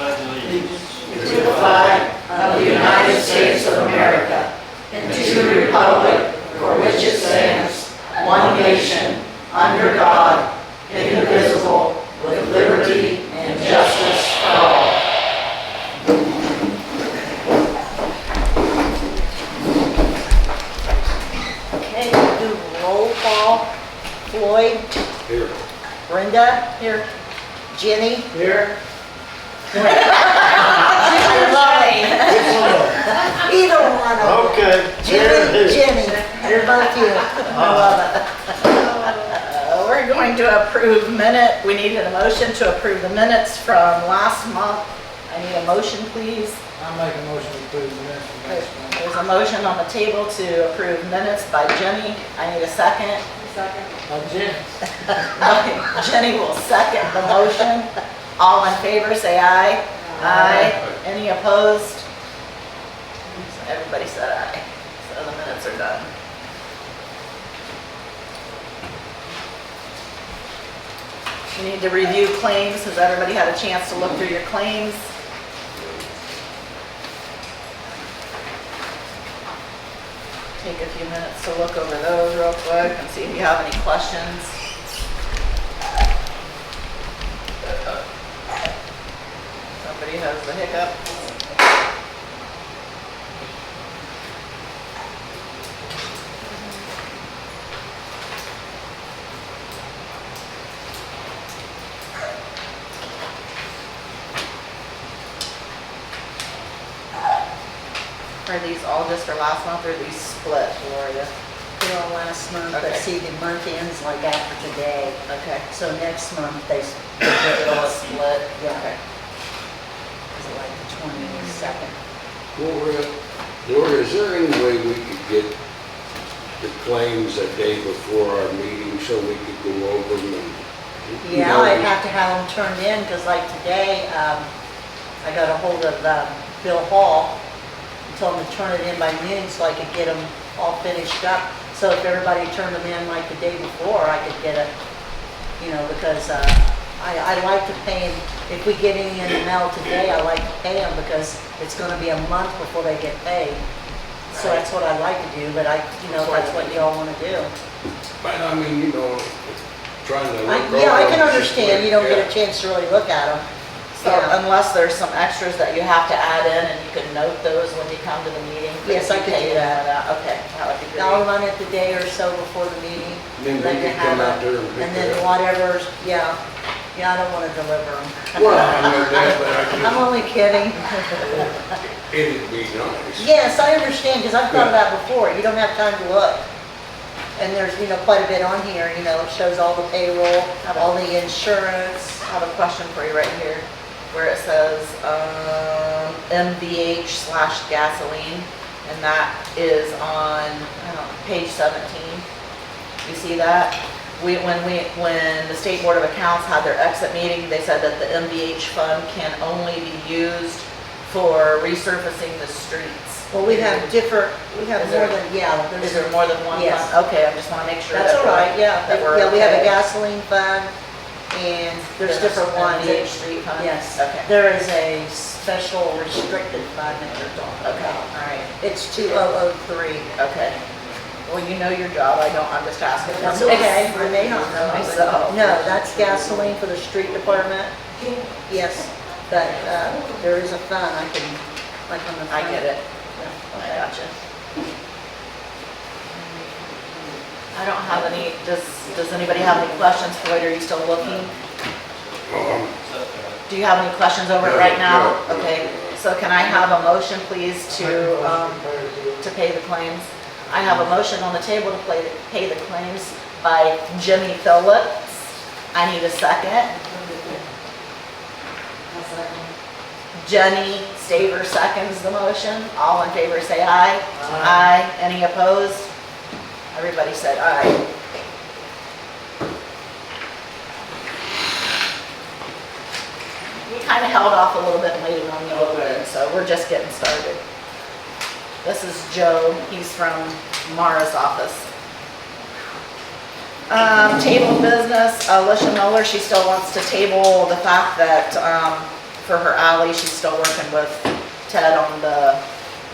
to the flag of the United States of America and to the republic for which it stands, one nation, under God, indivisible, with liberty and justice for all. Okay, we'll do roll call. Floyd. Here. Brenda. Here. Jenny. Here. I love it. Either one of them. Okay. Jenny. You're both you. I love it. We're going to approve we needed a motion to approve the minutes from last month. I need a motion, please. I'll make a motion to approve the minutes from next month. There's a motion on the table to approve minutes by Jenny. I need a second. Jen. Jenny will second the motion. All in favor, say aye. Aye. Any opposed? Everybody said aye. So the minutes are done. You need to review claims. Has everybody had a chance to look through your claims? Take a few minutes to look over those real quick and see if you have any questions. Somebody has the hiccup. Are these all just for last month or are these split, Gloria? They're all last month, but Okay. see, the month ends like after today. Okay. So next month, they It'll all split? Yeah. Okay. Is it like the 22nd? Gloria, is there any way we could get the claims a day before our meeting so we could go over them? And, Yeah, I'd have to have them turned in, because like today, I got a hold of Bill Hall and told him to turn it in by noon so I could get them all finished up. So if everybody turned them in like the day before, I could get it, because I like to pay them. If we get any in the mail today, I like to pay them because it's going to be a month before they get paid. So Right. that's what I like to do, but that's what y'all want to do. But I mean, trying to look Yeah, I over can them, understand, you don't get yeah. a chance to really look at them. So Yeah. unless there's some extras that you have to add in and you can note those when you come to the meeting? Yes, I could do that. Okay, that would be great. I'll run it the day or so before the meeting. Then we let you can come have out it, there and pick And it then up. whatever's, yeah, I don't want to deliver them. Well, I know that, but I I'm only kidding. it'd be nice. Yes, I understand, because I've thought of that before. You don't have time to look. And there's, quite a bit on here, it shows all the payroll, all the insurance. I have a question for you right here, where it says MVH/gasoline, and that is on page 17. You see that? When the State Board of Accounts had their exit meeting, they said that the MVH fund can only be used for resurfacing the streets. Well, we have Is more there- than, Is there more than one Yes. fund? Okay, I just want to make sure. That's that all we're- right, yeah. that we're Yeah, we have a okay. gasoline fund, and there's different ones. MVH street fund? Yes. Okay. There is a special restricted fund that you're talking Okay, about. all right. It's 2003. Okay. Well, you know your job, I'm just asking. That's okay, I may not know. Myself. No, that's gasoline for the street department. Yes, but there is a fund, I can, like on the. I get it. Yeah, I okay. gotcha. I don't have any, does anybody have any questions? Floyd, are you still looking? Do you have any questions over it right now? No. Okay, so can I have a motion, please, to pay the claims? I have a motion on the table to pay the claims by Jimmy Phillips. I need a second. Jenny Staver seconds the motion. All in favor say aye. Aye. Any opposed? Everybody said aye. We kind of held off a little bit and waited on you a little bit, so we're just getting started. This is Joe. He's from Mara's office. Table of business, Alicia Miller, she still wants to table the fact that for her alley. She's still working with Ted on the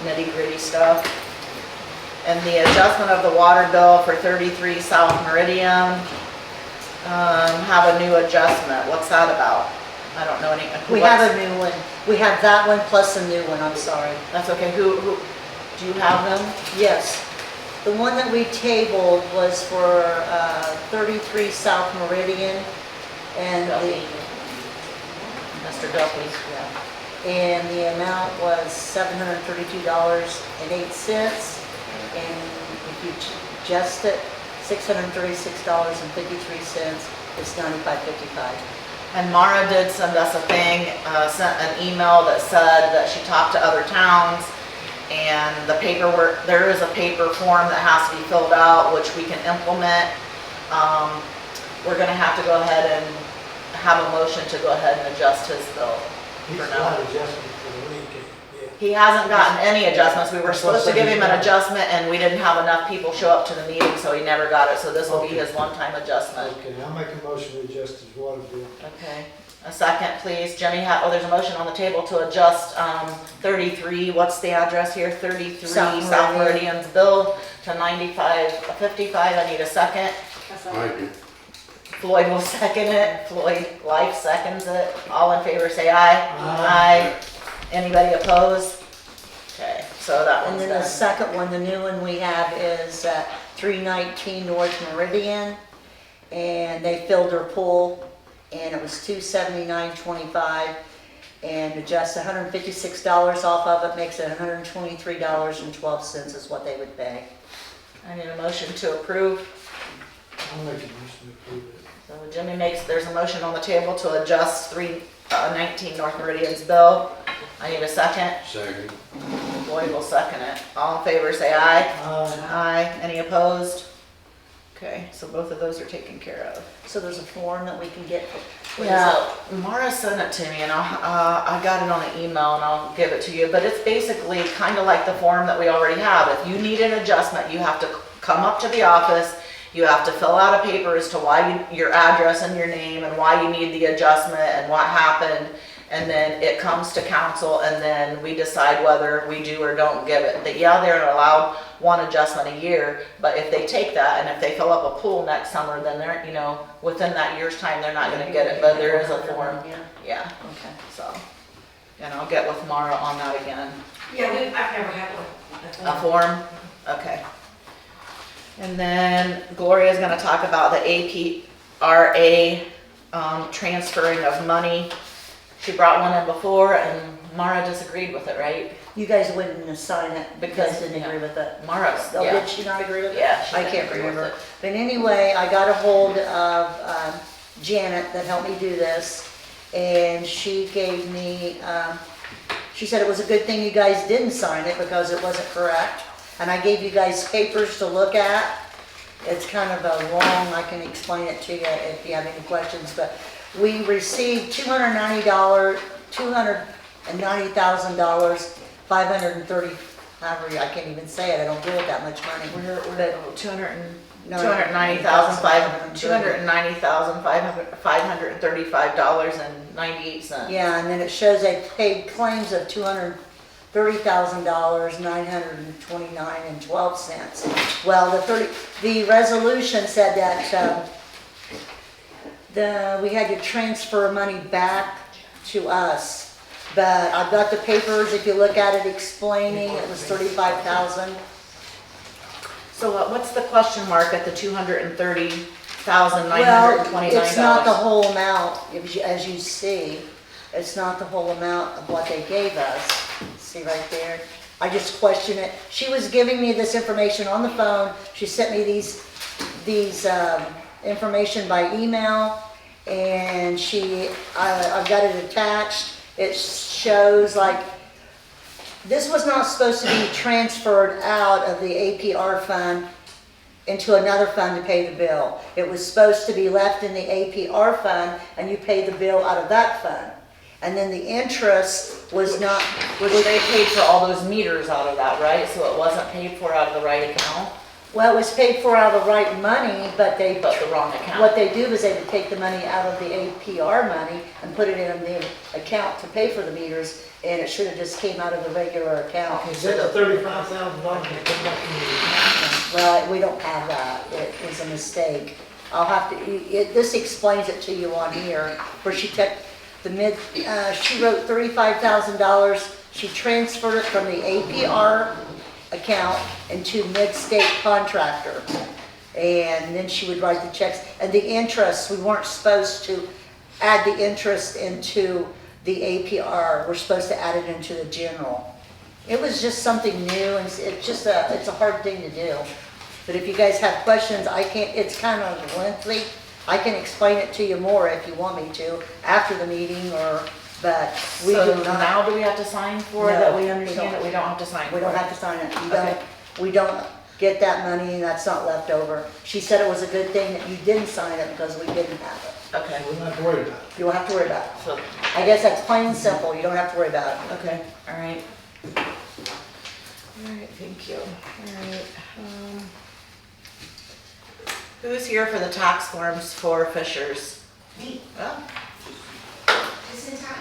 nitty-gritty stuff. And the adjustment of the water bill for 33 South Meridian, have a new adjustment. What's that about? I don't know any. We have a new one. We have that one plus a new one, I'm sorry. That's okay. Who, do you have them? Yes. The one that we tabled was for 33 South Meridian and the, Mr. Duffy. yeah, and the amount was $732.08. And if you adjust it, $636.53, it's $95.55. And Mara did send us a thing, sent an email that said that she talked to other towns, and the paperwork, there is a paper form that has to be filled out, which we can implement. We're gonna have to go ahead and have a motion to go ahead and adjust his bill He's for got now. adjustment for the week. He hasn't gotten any adjustments. We were supposed to give him an adjustment, and we didn't have enough people show up to the meeting, so he never got it, so this will be his one-time adjustment. Okay, I'll make a motion to adjust his water bill. Okay, a second, please. Jimmy, there's a motion on the table to adjust 33, what's the address here? 33 South South Meridian. Meridian's bill to 95.55. I need a second. I do. Floyd will second it. Floyd Life seconds it. All in favor, say aye. Aye. Anybody opposed? Okay, so that And one's then the done. second one, the new one we have is 319 North Meridian. And they filled their pool and it was $279.25. And adjust $156 off of it, makes it $123.12 is what they would pay. I need a motion to approve. I'll make a motion to approve it. So Jimmy there's a motion on the table to adjust 319 North Meridian's bill. I need a second. Second. Lloyd will second it. All in favor, say aye. Aye. Aye. Any opposed? Okay, so both of those are taken care of. So there's a form that we can get. What is Yeah, Mara sent it to me, and I got it on an email, and I'll give it to you. But it's basically kind of like the form that we already have. If you need an adjustment, you have to come up to the office. You have to fill out a paper as to why your address and your name and why you need the adjustment and what happened. And then it comes to council, and then we decide whether we do or don't give it. Yeah, they're allowed one adjustment a year, but if they take that and if they fill up a pool next summer, then they're, within that year's time, they're not gonna get it, but there is a form. Yeah, Yeah, okay. so, and I'll get with Mara on that again. Yeah, I've never had one. A form? Okay. And then Gloria's gonna talk about the APRA, transferring of money. She brought one in before and Mara disagreed with it, right? You guys wouldn't assign it because Because, didn't agree with it. Mara's, Oh, yeah. did she not agree with it? Yeah, she I didn't can't agree with remember. it. But anyway, I got a hold of Janet that helped me do this, and she gave me, she said it was a good thing you guys didn't sign it because it wasn't correct. And I gave you guys papers to look at. It's kind of a long, I can explain it to you if you have any questions, but we received $290,000, 530, however, I can't even say it, I don't deal with that much money. We're But at no, $290,535.98. yeah, and then it shows they paid claims of $230,000, 929.12 cents. Well, the resolution said that we had to transfer money back to us. But I've got the papers, if you look at it, explaining it was $35,000. So what's the question mark at the $230,929? Well, it's not the whole amount, as you see. It's not the whole amount of what they gave us. See right there? I just question it. She was giving me this information on the phone. She sent me these information by email, and I've got it attached. It shows like, this was not supposed to be transferred out of the APR fund into another fund to pay the bill. It was supposed to be left in the APR fund and you pay the bill out of that fund. And then the interest was not, Which they paid for all those meters out of that, right? So it wasn't paid for out of the right account? Well, it was paid for out of the right money, but they, but the wrong account. what they do is they would take the money out of the APR money and put it in the account to pay for the meters, and it should have just came out of the regular account. Is that the $35,000 that come back in the account? Well, we don't have that, it was a mistake. I'll have to, this explains it to you on here, where she took the she wrote $35,000, she transferred it from the APR account into mid-state contractor. And then she would write the checks, and the interest, we weren't supposed to add the interest into the APR, we're supposed to add it into the general. It was just something new, and it's a hard thing to do. But if you guys have questions, it's kind of lengthy. I can explain it to you more if you want me to, after the meeting, but we So do not. now do we have to sign for it, No, that we we understand don't. that we don't have to sign for We it? don't have to sign it. Okay. We don't get that money, and that's not left over. She said it was a good thing that you didn't sign it because we didn't have it. Okay, We don't have to worry about it. You don't have to worry about it. so, I guess that's plain and simple. You don't have to worry about it. okay, all right. All right, thank you. All right. Who's here for the tax forms for Fishers? Me, Oh, just in time.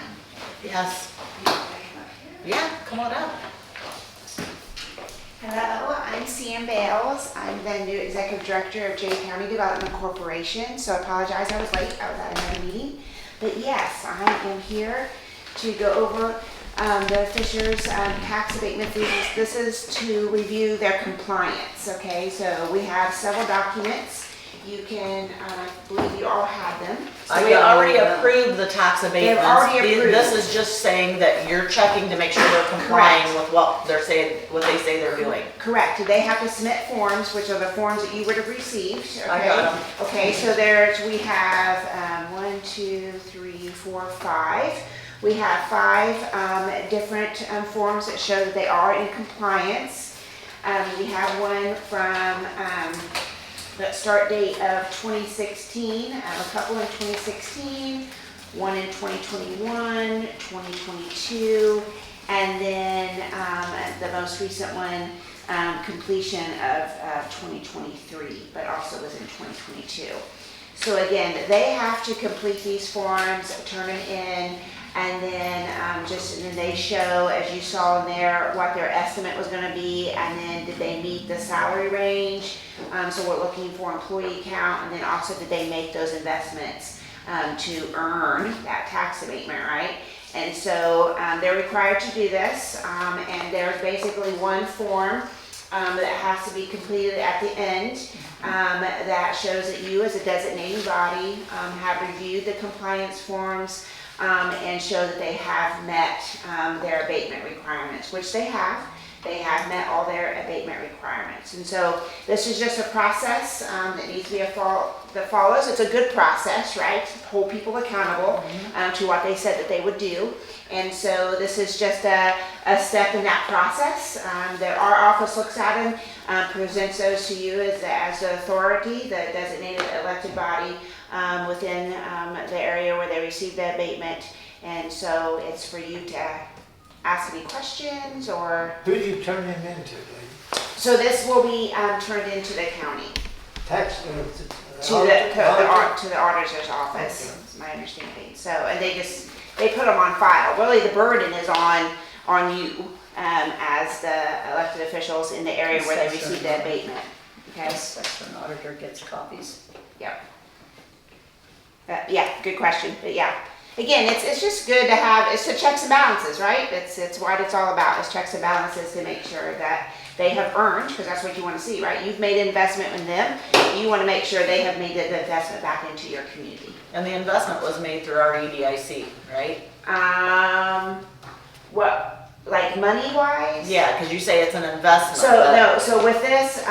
yes. You wanna come up here? Yeah, come on up. Hello, I'm Sam Bales. I'm the new executive director of Jay County Development Corporation. So I apologize I was late. I was at another meeting. But yes, I am here to go over the Fishers tax abatement fees. This is to review their compliance. Okay, so we have several documents. You can, I believe you all have them. So we already approved the tax abatements. already approved. This is just saying that you're checking to make sure they're complying with what they're saying, what they say they're doing. Correct. They have to submit forms, which are the forms that you would have received. Okay. I got 'em. Okay, so we have 1, 2, 3, 4, 5. We have 5 different forms that show that they are in compliance. We have one from the start date of 2016, a couple in 2016, one in 2021, 2022, and then the most recent one, completion of 2023, but also was in 2022. So again, they have to complete these forms, turn them in, and then and then they show, as you saw in there, what their estimate was gonna be, and then did they meet the salary range? So we're looking for employee count, and then also did they make those investments to earn that tax abatement, right? And so they're required to do this, and there's basically one form that has to be completed at the end that shows that you as a designating body have reviewed the compliance forms and show that they have met their abatement requirements, which they have. They have met all their abatement requirements. And so this is just a process that needs to be that follows. It's a good process, right? To hold people accountable to what they said that they would do. And so this is just a step in that process. Our office looks at them, presents those to you as the authority, the designated elected body within the area where they receive the abatement. And so it's for you to ask any questions or... Who do you turn them into, lady? So this will be turned into the county, Tax, to the auditor's office, Okay. is my understanding. So, and they put them on file. Really, the burden is on you as the elected officials in the area where they receive the abatement. Okay? That's when the auditor gets copies. Yep. Yeah, good question, but yeah. Again, it's just good to have, it's the checks and balances, right? It's what it's all about, is checks and balances to make sure that they have earned, because that's what you want to see, right? You've made an investment in them, you want to make sure they have made the investment back into your community. And the investment was made through our EDIC, right? What, like money wise? Yeah, because you say it's an investment. So, but- no, so with this,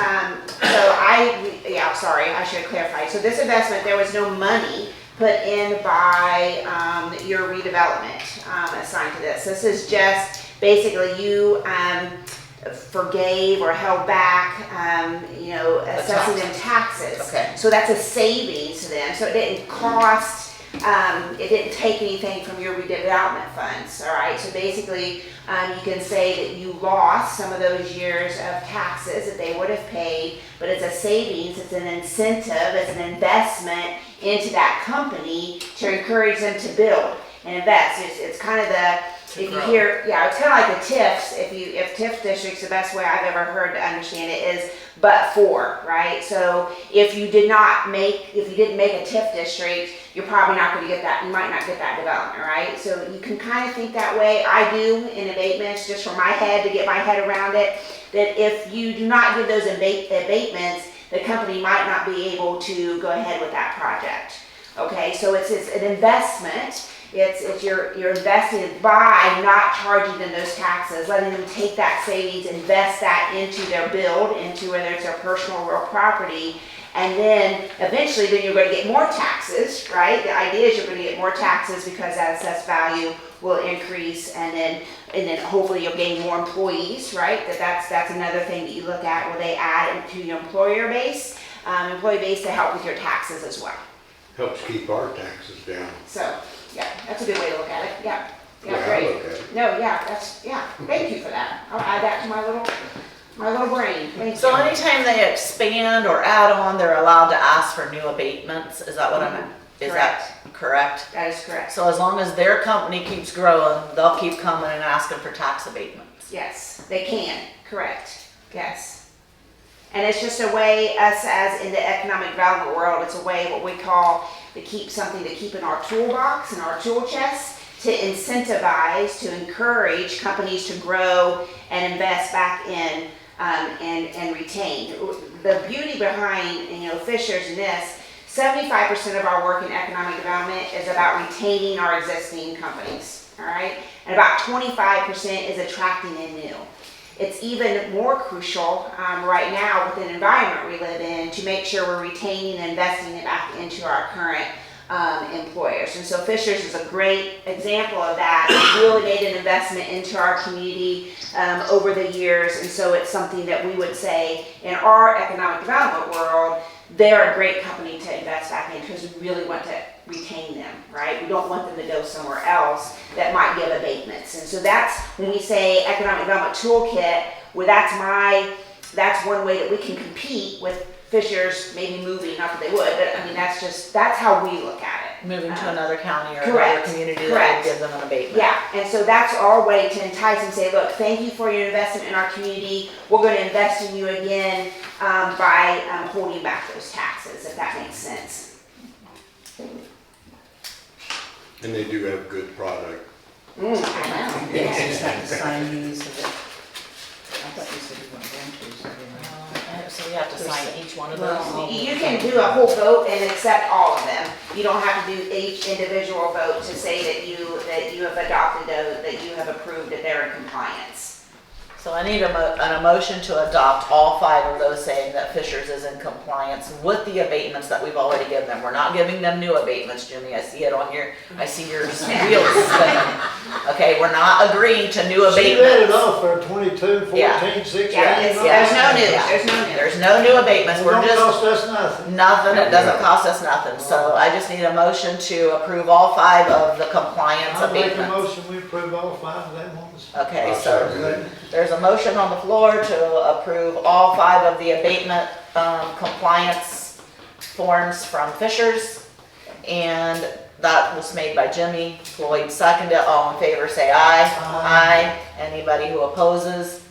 sorry, I should clarify. So this investment, there was no money put in by your redevelopment assigned to this. This is just basically you forgave or held back, assessing them taxes. Okay. So that's a savings to them. So it didn't cost it didn't take anything from your redevelopment funds, all right? So basically, you can say that you lost some of those years of taxes that they would have paid, but it's a savings, it's an incentive, it's an investment into that company to encourage them to build and invest. It's kind of the, if you hear, yeah, it's kind of like the TIFs. If TIF districts, the best way I've ever heard to understand it is but for, right? So if you didn't make a TIF district, you're probably not going to get that, you might not get that development, right? So you can kind of think that way. I do in abatements, just for my head, to get my head around it, that if you do not give those abatements, the company might not be able to go ahead with that project. Okay, so it's an investment. It's you're investing by not charging them those taxes, letting them take that savings, invest that into their build, into whether it's their personal or real property, and then eventually then you're going to get more taxes, right? The idea is you're going to get more taxes because that assessed value will increase, and then hopefully you'll gain more employees, right? That's another thing that you look at. Will they add into your employee base to help with your taxes as well? Helps keep our taxes down. So, yeah, that's a good way to look at it. Yeah, Yeah, I great. look at it. No, yeah, thank you for that. I'll add that to my little brain. Thank So you. anytime they expand or add on, they're allowed to ask for new abatements, is that what is that correct? That is correct. So as long as their company keeps growing, they'll keep coming and asking for tax abatements. Yes, they can, correct, yes. And it's just a way, us as in the economic development world, it's a way what we call to keep in our toolbox, in our tool chest, to incentivize, to encourage companies to grow and invest back in and retain. The beauty behind, Fishers in this, 75% of our work in economic development is about retaining our existing companies, all right? And about 25% is attracting in new. It's even more crucial right now with the environment we live in to make sure we're retaining and investing it back into our current employers. And so Fishers is a great example of that. It's really made an investment into our community over the years, and so it's something that we would say in our economic development world, they're a great company to invest back in because we really want to retain them, right? We don't want them to go somewhere else that might give abatements. And so that's when we say economic development toolkit, well, that's one way that we can compete with Fishers maybe moving, not that they would, but I mean, that's how we look at it. Moving to another county or correct, another community that correct. would give them an abatement. Yeah, and so that's our way to entice and say, look, thank you for your investment in our community. We're going to invest in you again by holding back those taxes, if that makes sense. And they do have good product. I know. Yes, Yeah. just have to sign these. I thought you said you weren't going to, so I didn't know. So we have to sign each one of Well, those? You can do a whole vote and accept all of them. You don't have to do each individual vote to say that you have adopted those, that you have approved that they're in compliance. So I need an motion to adopt all 5 of those, saying that Fishers is in compliance with the abatements that we've already given them. We're not giving them new abatements, Jimmy. I see it on your, I see your wheels spinning. Okay, we're not agreeing to new She read it abatements. off for 22, 14, Yeah. 16. Yeah, there's no new, Yeah. there's no new. There's no new abatements. It We're don't just, cost us nothing. nothing. It doesn't cost us nothing. So I just need a motion to approve all 5 of the compliance I'll make a abatements. motion, we approve all 5 of them ones. Okay, I'll so second it. there's a motion on the floor to approve all 5 of the abatement compliance forms from Fishers. And that was made by Jimmy. Floyd seconded. All in favor say aye. Aye. Anybody who opposes?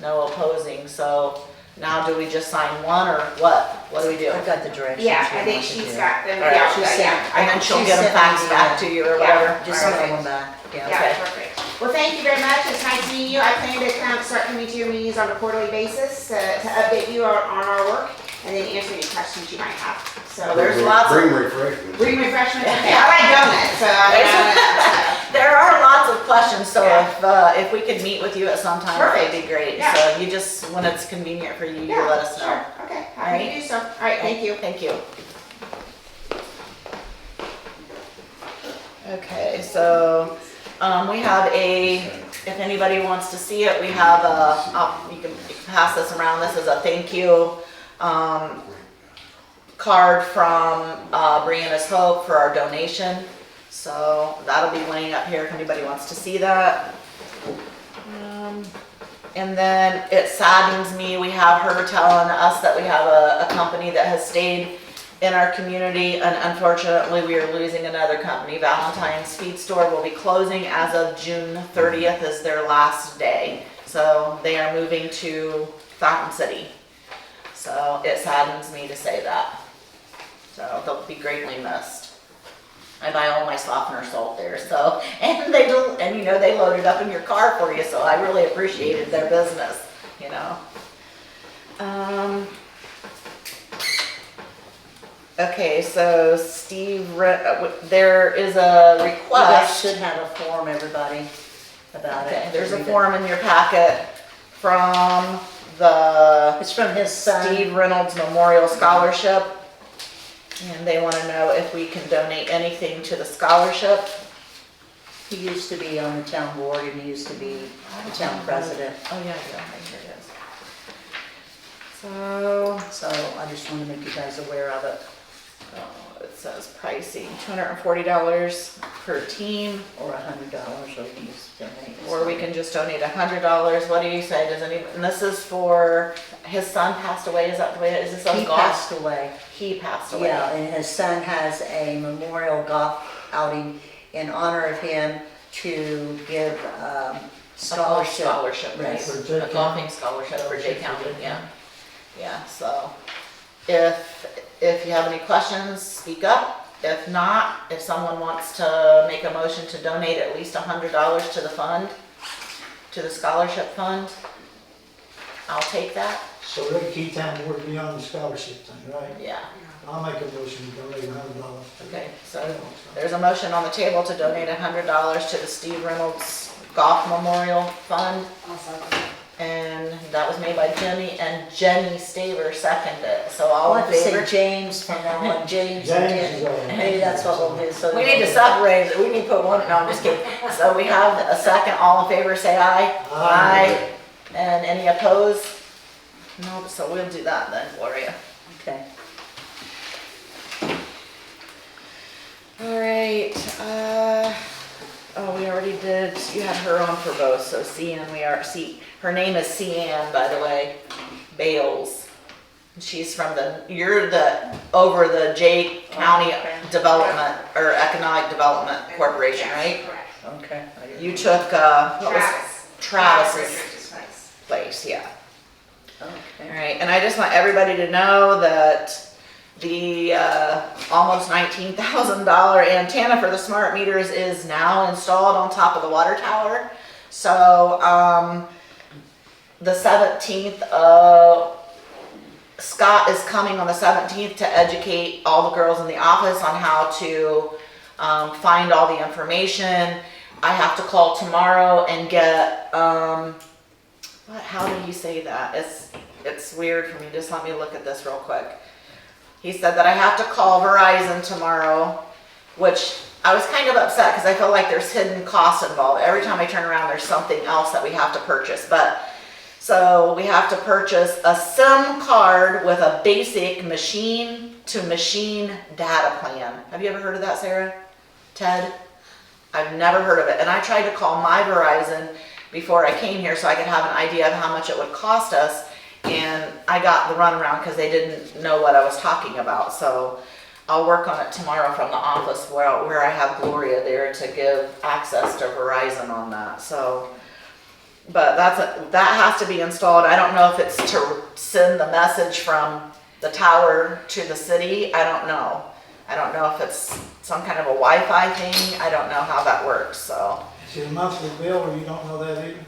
No opposing. So now do we just sign one or what? What do we do? I've got the directions. Yeah, here, I think what to she's do. got them, All right, yeah, she yeah, sent- yeah. And then she'll She get them sent me faxed the, back to you or yeah. whatever? Just All right. mail them back, yeah. Yeah, Okay. perfect. Well, thank you very much. It's nice meeting you. I plan to start coming to your meetings on a quarterly basis to update you on our work and then answer any questions you might have. So There's lots of- Bring refreshments. bring refreshments. Okay, I like donuts, so I mean, There are lots of questions, so Yeah. if we could meet with you at some time, that'd be great. Yeah. So you just, when it's convenient for you, you yeah, let us know. sure. Okay, happy to do so. All right, thank you. Thank you. Okay, so, we have if anybody wants to see it, we have you can pass this around. This is a thank you, card from Brianna's Hope for our donation. So that'll be laying up here if anybody wants to see that. And then it saddens me, we have her telling us that we have a company that has stayed in our community, and unfortunately we are losing another company. Valentine's Feed Store will be closing as of June 30th is their last day. So they are moving to Fountain City. So it saddens me to say that. So they'll be greatly missed. I buy all my softener salt there, so, and they do, and you know, they load it up in your car for you, so I really appreciated their business, you know. Okay, so Steve, there is a You guys request. should have a form, everybody, about Okay, it. there's a Read it. form in your packet from the It's from his son. Steve Reynolds Memorial Scholarship. And they want to know if we can donate anything to the scholarship. He used to be on the town board and he used to be the town president. Oh, yeah, yeah, here it is. So, So I just want to make you guys aware of it. it says pricing, $240 per team, Or $100, or you can just donate. or we can just donate $100. What do you say? Does any, and this is for, his son passed away, is that the way it is? This He on golf? passed away. He passed away. Yeah, and his son has a memorial golf outing in honor of him to give scholarship. Scholarship, right? Yes. For Jay A golfing scholarship for Jay County, yeah. Yeah, so if you have any questions, speak up. If not, if someone wants to make a motion to donate at least $100 to the fund, to the scholarship fund, I'll take that. So Redkey Town would be on the scholarship thing, right? Yeah, I'll make a motion to donate $100. okay, so there's a motion on the table to donate $100 to the Steve Reynolds Golf Memorial Fund. And that was made by Jimmy, and Jenny Staver seconded it, so I'll all in have to say favor? James from now on, James and James is Jenny. on. Maybe that's what we'll do, so. We need to separate it, we need to put one, no, I'm just kidding. So we have a second, all in favor, say aye. Aye. And any opposed? No, so we'll do that then, Gloria. Okay. All right, oh, we already did, you had her on for both, so her name is Cian, by the way, Bales. She's from you're over the Jay County Okay. Development, or Economic Development Corporation, right? Correct. Okay. I didn't- You took, what was Travis's place, yeah. All Okay. right, and I just want everybody to know that the almost $19,000 antenna for the smart meters is now installed on top of the water tower. So the 17th, Scott is coming on the 17th to educate all the girls in the office on how to find all the information. I have to call tomorrow and get, how did he say that? It's weird for me, just let me look at this real quick. He said that I have to call Verizon tomorrow, which I was kind of upset because I feel like there's hidden costs involved. Every time I turn around, there's something else that we have to purchase. So we have to purchase a SIM card with a basic machine-to-machine data plan. Have you ever heard of that, Sarah? Ted? I've never heard of it. And I tried to call my Verizon before I came here so I could have an idea of how much it would cost us. And I got the runaround because they didn't know what I was talking about. So I'll work on it tomorrow from the office where I have Gloria there to give access to Verizon on that. So, but that has to be installed. I don't know if it's to send the message from the tower to the city. I don't know. I don't know if it's some kind of a Wi-Fi thing. I don't know how that works, so. Is it a monthly bill or you don't know that either?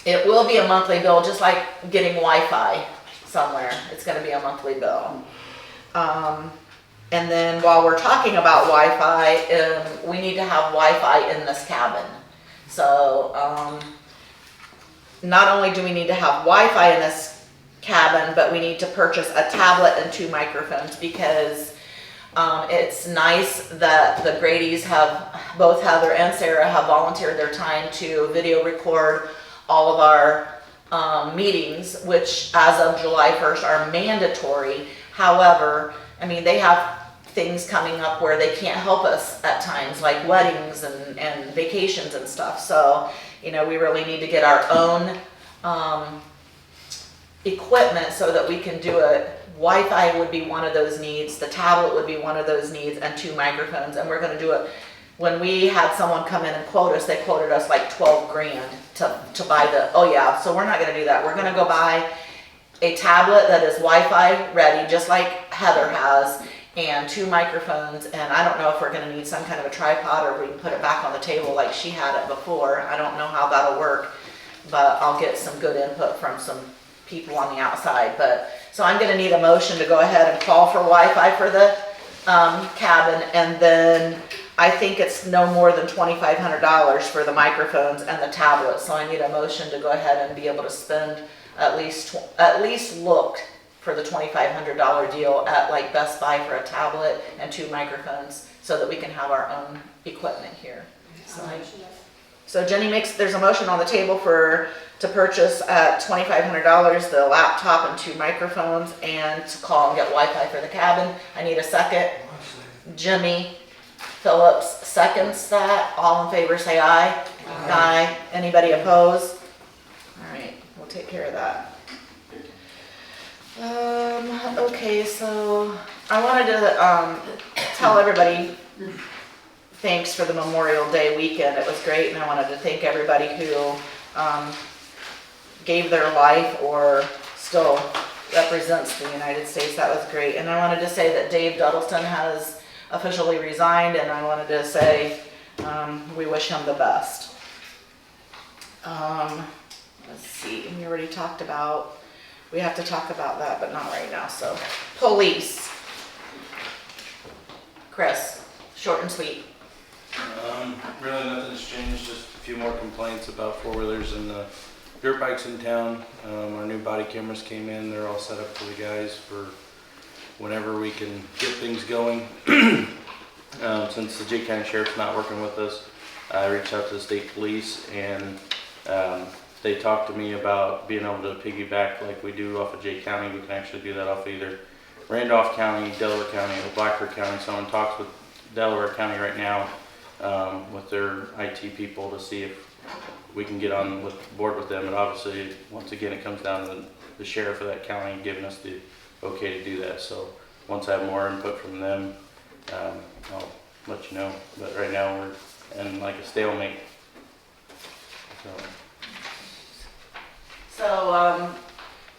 It will be a monthly bill, just like getting Wi-Fi somewhere. It's gonna be a monthly bill. And then while we're talking about Wi-Fi, we need to have Wi-Fi in this cabin. So, not only do we need to have Wi-Fi in this cabin, but we need to purchase a tablet and 2 microphones because it's nice that the Grady's both Heather and Sarah have volunteered their time to video record all of our meetings, which as of July 1st are mandatory. However, I mean, they have things coming up where they can't help us at times, like weddings and vacations and stuff. So, you know, we really need to get our own equipment so that we can do it. Wi-Fi would be one of those needs, the tablet would be one of those needs, and 2 microphones, and we're gonna do it. When we had someone come in and quote us, they quoted us like 12 grand to buy oh yeah, so we're not gonna do that. We're gonna go buy a tablet that is Wi-Fi ready, just like Heather has, and 2 microphones, and I don't know if we're gonna need some kind of a tripod or if we can put it back on the table like she had it before. I don't know how that'll work, but I'll get some good input from some people on the outside. But so I'm gonna need a motion to go ahead and call for Wi-Fi for the cabin, and then I think it's no more than $2,500 for the microphones and the tablet. So I need a motion to go ahead and be able to spend at least look for the $2,500 deal at like Best Buy for a tablet and 2 microphones, so that we can have our own equipment here. So Jenny there's a motion on the table to purchase at $2,500 the laptop and 2 microphones, and to call and get Wi-Fi for the cabin. I need a second. Jimmy Phillips seconds that. All in favor say aye. Aye. Anybody opposed? All right, we'll take care of that. Okay, so I wanted to tell everybody thanks for the Memorial Day weekend. It was great, and I wanted to thank everybody who gave their life or still represents the United States. That was great. And I wanted to say that Dave Duddleston has officially resigned, and I wanted to say we wish him the best. Let's see, we already talked about, we have to talk about that, but not right now. So, police. Chris, short and sweet. Really nothing's changed, just a few more complaints about 4-wheelers and dirt bikes in town. Our new body cameras came in, they're all set up for the guys for whenever we can get things going. Since the Jay County Sheriff's not working with us, I reached out to the state police, and they talked to me about being able to piggyback like we do off of Jay County. We can actually do that off of either Randolph County, Delaware County, or Blackford County. So I'm in talks with Delaware County right now with their IT people to see if we can get on board with them. And obviously, once again, it comes down to the sheriff of that county giving us the okay to do that. So once I have more input from them, I'll let you know. But right now we're in like a stalemate. So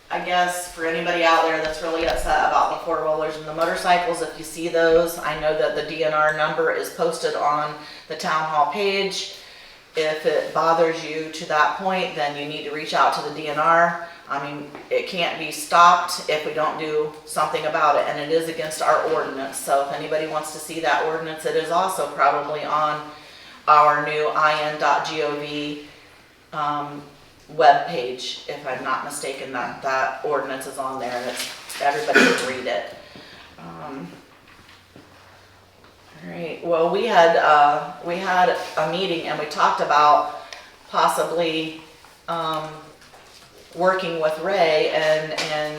I guess for anybody out there that's really upset about the 4-wheelers and the motorcycles, if you see those, I know that the DNR number is posted on the town hall page. If it bothers you to that point, then you need to reach out to the DNR. I mean, it can't be stopped if we don't do something about it, and it is against our ordinance. So if anybody wants to see that ordinance, it is also probably on our new in.gov web page, if I'm not mistaken. That ordinance is on there, and everybody can read it. All right. Well, we had a meeting, and we talked about possibly working with Ray and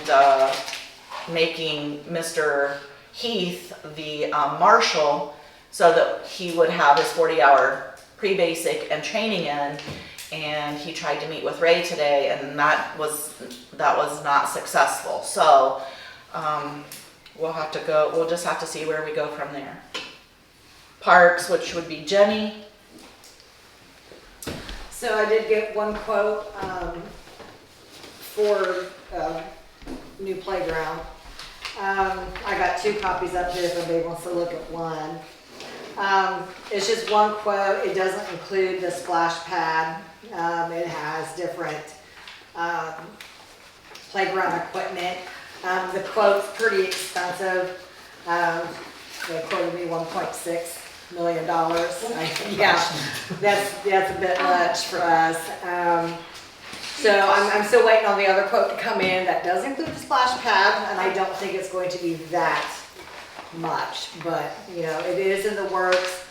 making Mr. Heath the marshal, so that he would have his 40-hour pre-basic and training in. And he tried to meet with Ray today, and that was not successful. So we'll just have to see where we go from there. Parks, which would be Jenny. So I did get one quote for new playground. I got 2 copies up here if anybody wants to look at one. It's just one quote. It doesn't include the splash pad. It has different playground equipment. The quote's pretty expensive. They quoted me $1.6 million. Yeah, that's a bit much for us. So I'm still waiting on the other quote to come in that does include the splash pad, and I don't think it's going to be that much, but you know, it is in the works.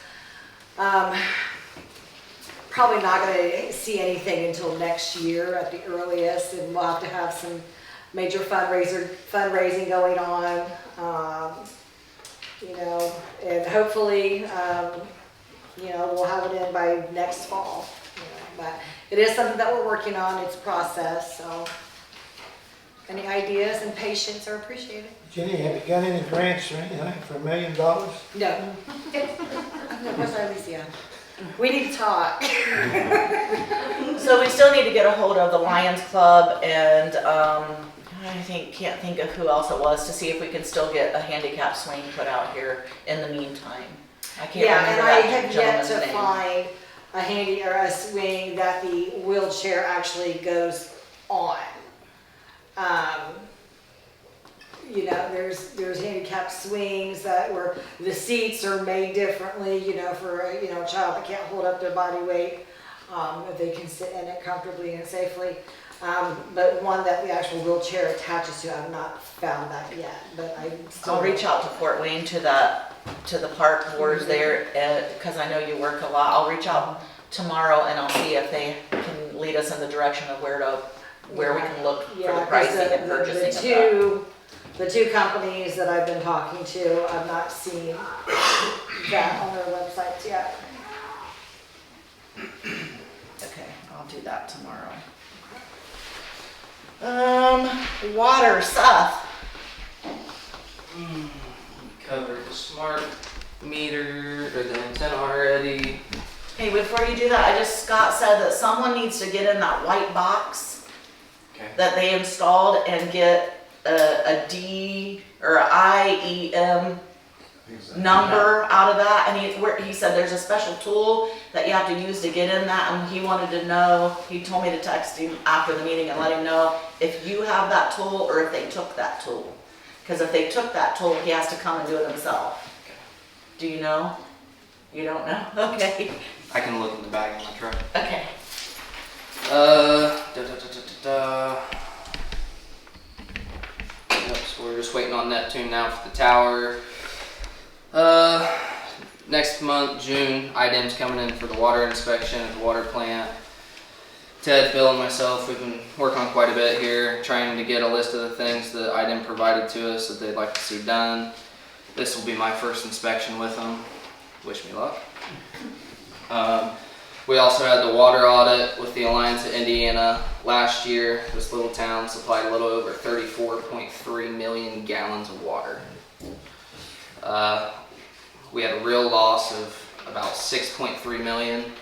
Probably not going to see anything until next year at the earliest, and we'll have to have some major fundraising going on. and hopefully, we'll have it in by next fall. But it is something that we're working on, it's a process, so any ideas and patience are appreciated. Jenny, have you got any grants or anything for $1 million? No. Where's Alicia? We need to talk. So we still need to get a hold of the Lions Club and, can't think of who else it was, to see if we can still get a handicap swing put out here in the meantime. I can't Yeah, remember and I that have yet gentleman's to name. find a handy or a swing that the wheelchair actually goes on. There's handicap swings where the seats are made differently, for a child that can't hold up their body weight, if they can sit in it comfortably and safely. But one that the actual wheelchair attaches to, I've not found that yet, but I'll reach out to Fort Wayne to the park boards there, because I know you work a lot. I'll reach out tomorrow and I'll see if they can lead us in the direction of where we can look for the Yeah, 'cause pricing and purchasing of that. the two companies that I've been talking to, I've not seen that on their websites yet. Okay, I'll do that tomorrow. Water, Seth. Covered the smart meter or the antenna already. Hey, before you do that, Scott said that someone needs to get in that white box Okay. that they installed and get a D or a IEM number out of that. And he said there's a special tool that you have to use to get in that, and he wanted to know, he told me to text him after the meeting and let him know if you have that tool or if they took that tool. Because if they took that tool, he has to come and do it himself. Do you know? You don't know? Okay. I can look in the bag in my truck. Okay. Yep, so we're just waiting on Neptune now for the tower. Next month, June, IDEM's coming in for the water inspection at the water plant. Ted, Bill, and myself, we've been working on quite a bit here, trying to get a list of the things that IDEM provided to us that they'd like to see done. This will be my first inspection with them. Wish me luck. We also had the water audit with the Alliance of Indiana last year. This little town supplied a little over 34.3 million gallons of water. We had a real loss of about 6.3 million.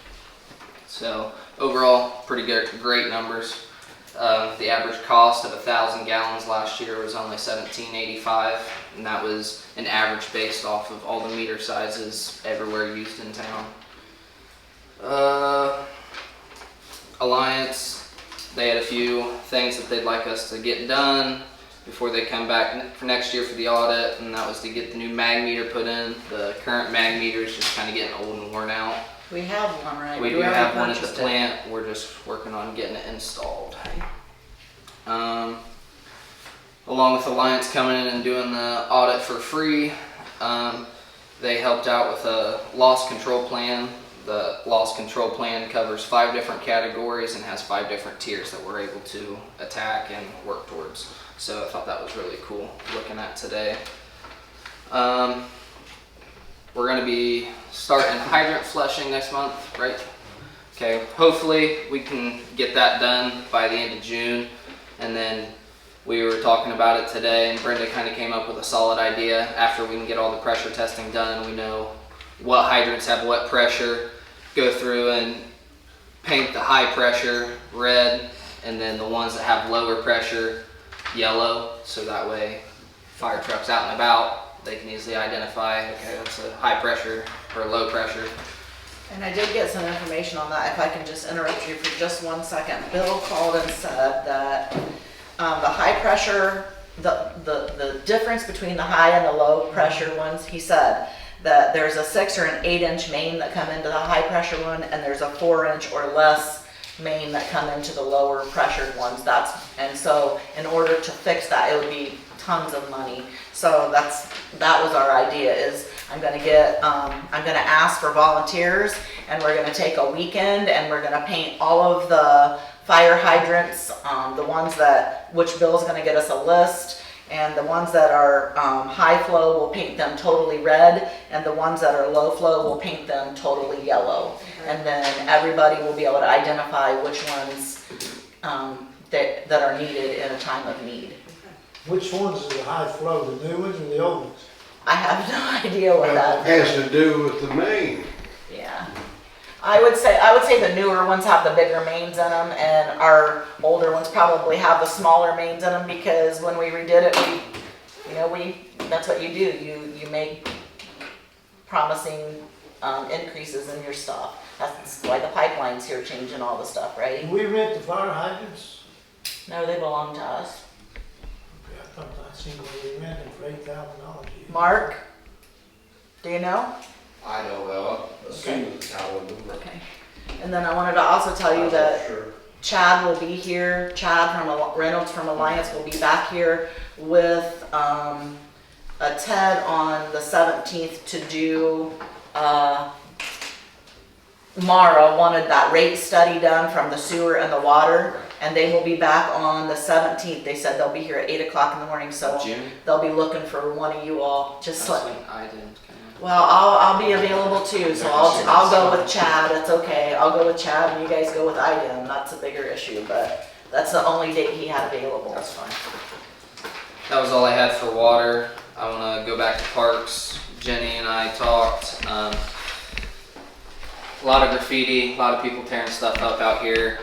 So overall, pretty good, great numbers. The average cost of 1,000 gallons last year was only $17.85, and that was an average based off of all the meter sizes everywhere used in town. Alliance, they had a few things that they'd like us to get done before they come back for next year for the audit, and that was to get the new mag meter put in. The current mag meter is just kind of getting old and worn out. We have one, right? We do already have one at the purchased it. plant. We're just working on getting it installed. Along with Alliance coming in and doing the audit for free, they helped out with a loss control plan. The loss control plan covers 5 different categories and has 5 different tiers that we're able to attack and work towards. So I thought that was really cool looking at today. We're going to be starting hydrant flushing next month, right? Okay, hopefully we can get that done by the end of June. And then we were talking about it today, and Brenda kind of came up with a solid idea. After we can get all the pressure testing done, we know what hydrants have what pressure, go through and paint the high pressure red, and then the ones that have lower pressure yellow, so that way fire trucks out and about, they can easily identify, okay, that's a high pressure or low pressure. And I did get some information on that, if I can just interrupt you for just 1 second. Bill called and said that the high pressure, the difference between the high and the low pressure ones, he said that there's a 6 or an 8 inch main that come into the high pressure one, and there's a 4 inch or less main that come into the lower pressured ones. And so in order to fix that, it would be tons of money. So that was our idea, is I'm gonna ask for volunteers, and we're gonna take a weekend, and we're gonna paint all of the fire hydrants, the ones which Bill's gonna get us a list, And the ones that are high flow, will paint them totally red, and the ones that are low flow, will paint them totally yellow. And then everybody will be able to identify which ones that are needed in a time of need. Which ones is the high flow, the new ones or the old ones? I have no idea what that Has to do with the main. Yeah. I would say the newer ones have the bigger mains in them, and our older ones probably have the smaller mains in them, because when we redid it, that's what you do. You make promising increases in your stuff. That's why the pipeline's here changing all the stuff, right? Do we rent the fire hydrants? No, they belong to us. Okay, I thought I seen where we rented for $8,000 a year. Mark, do you know? I know, well, assuming the town would. Okay. And then I wanted to also tell you that Chad will be here. Chad from Reynolds from Alliance will be back here with a TED on the 17th to do. Mara wanted that rate study done from the sewer and the water, and they will be back on the 17th. They said they'll be here at 8 o'clock in the morning, so June. they'll be looking for one of you all. Just let. IDEM. Well, I'll be available too, so I'll go with Chad. It's okay. I'll go with Chad, and you guys go with IDEM. That's a bigger issue, but that's the only date he had available. That's fine. That was all I had for water. I want to go back to parks. Jenny and I talked. A lot of graffiti, a lot of people tearing stuff up out here.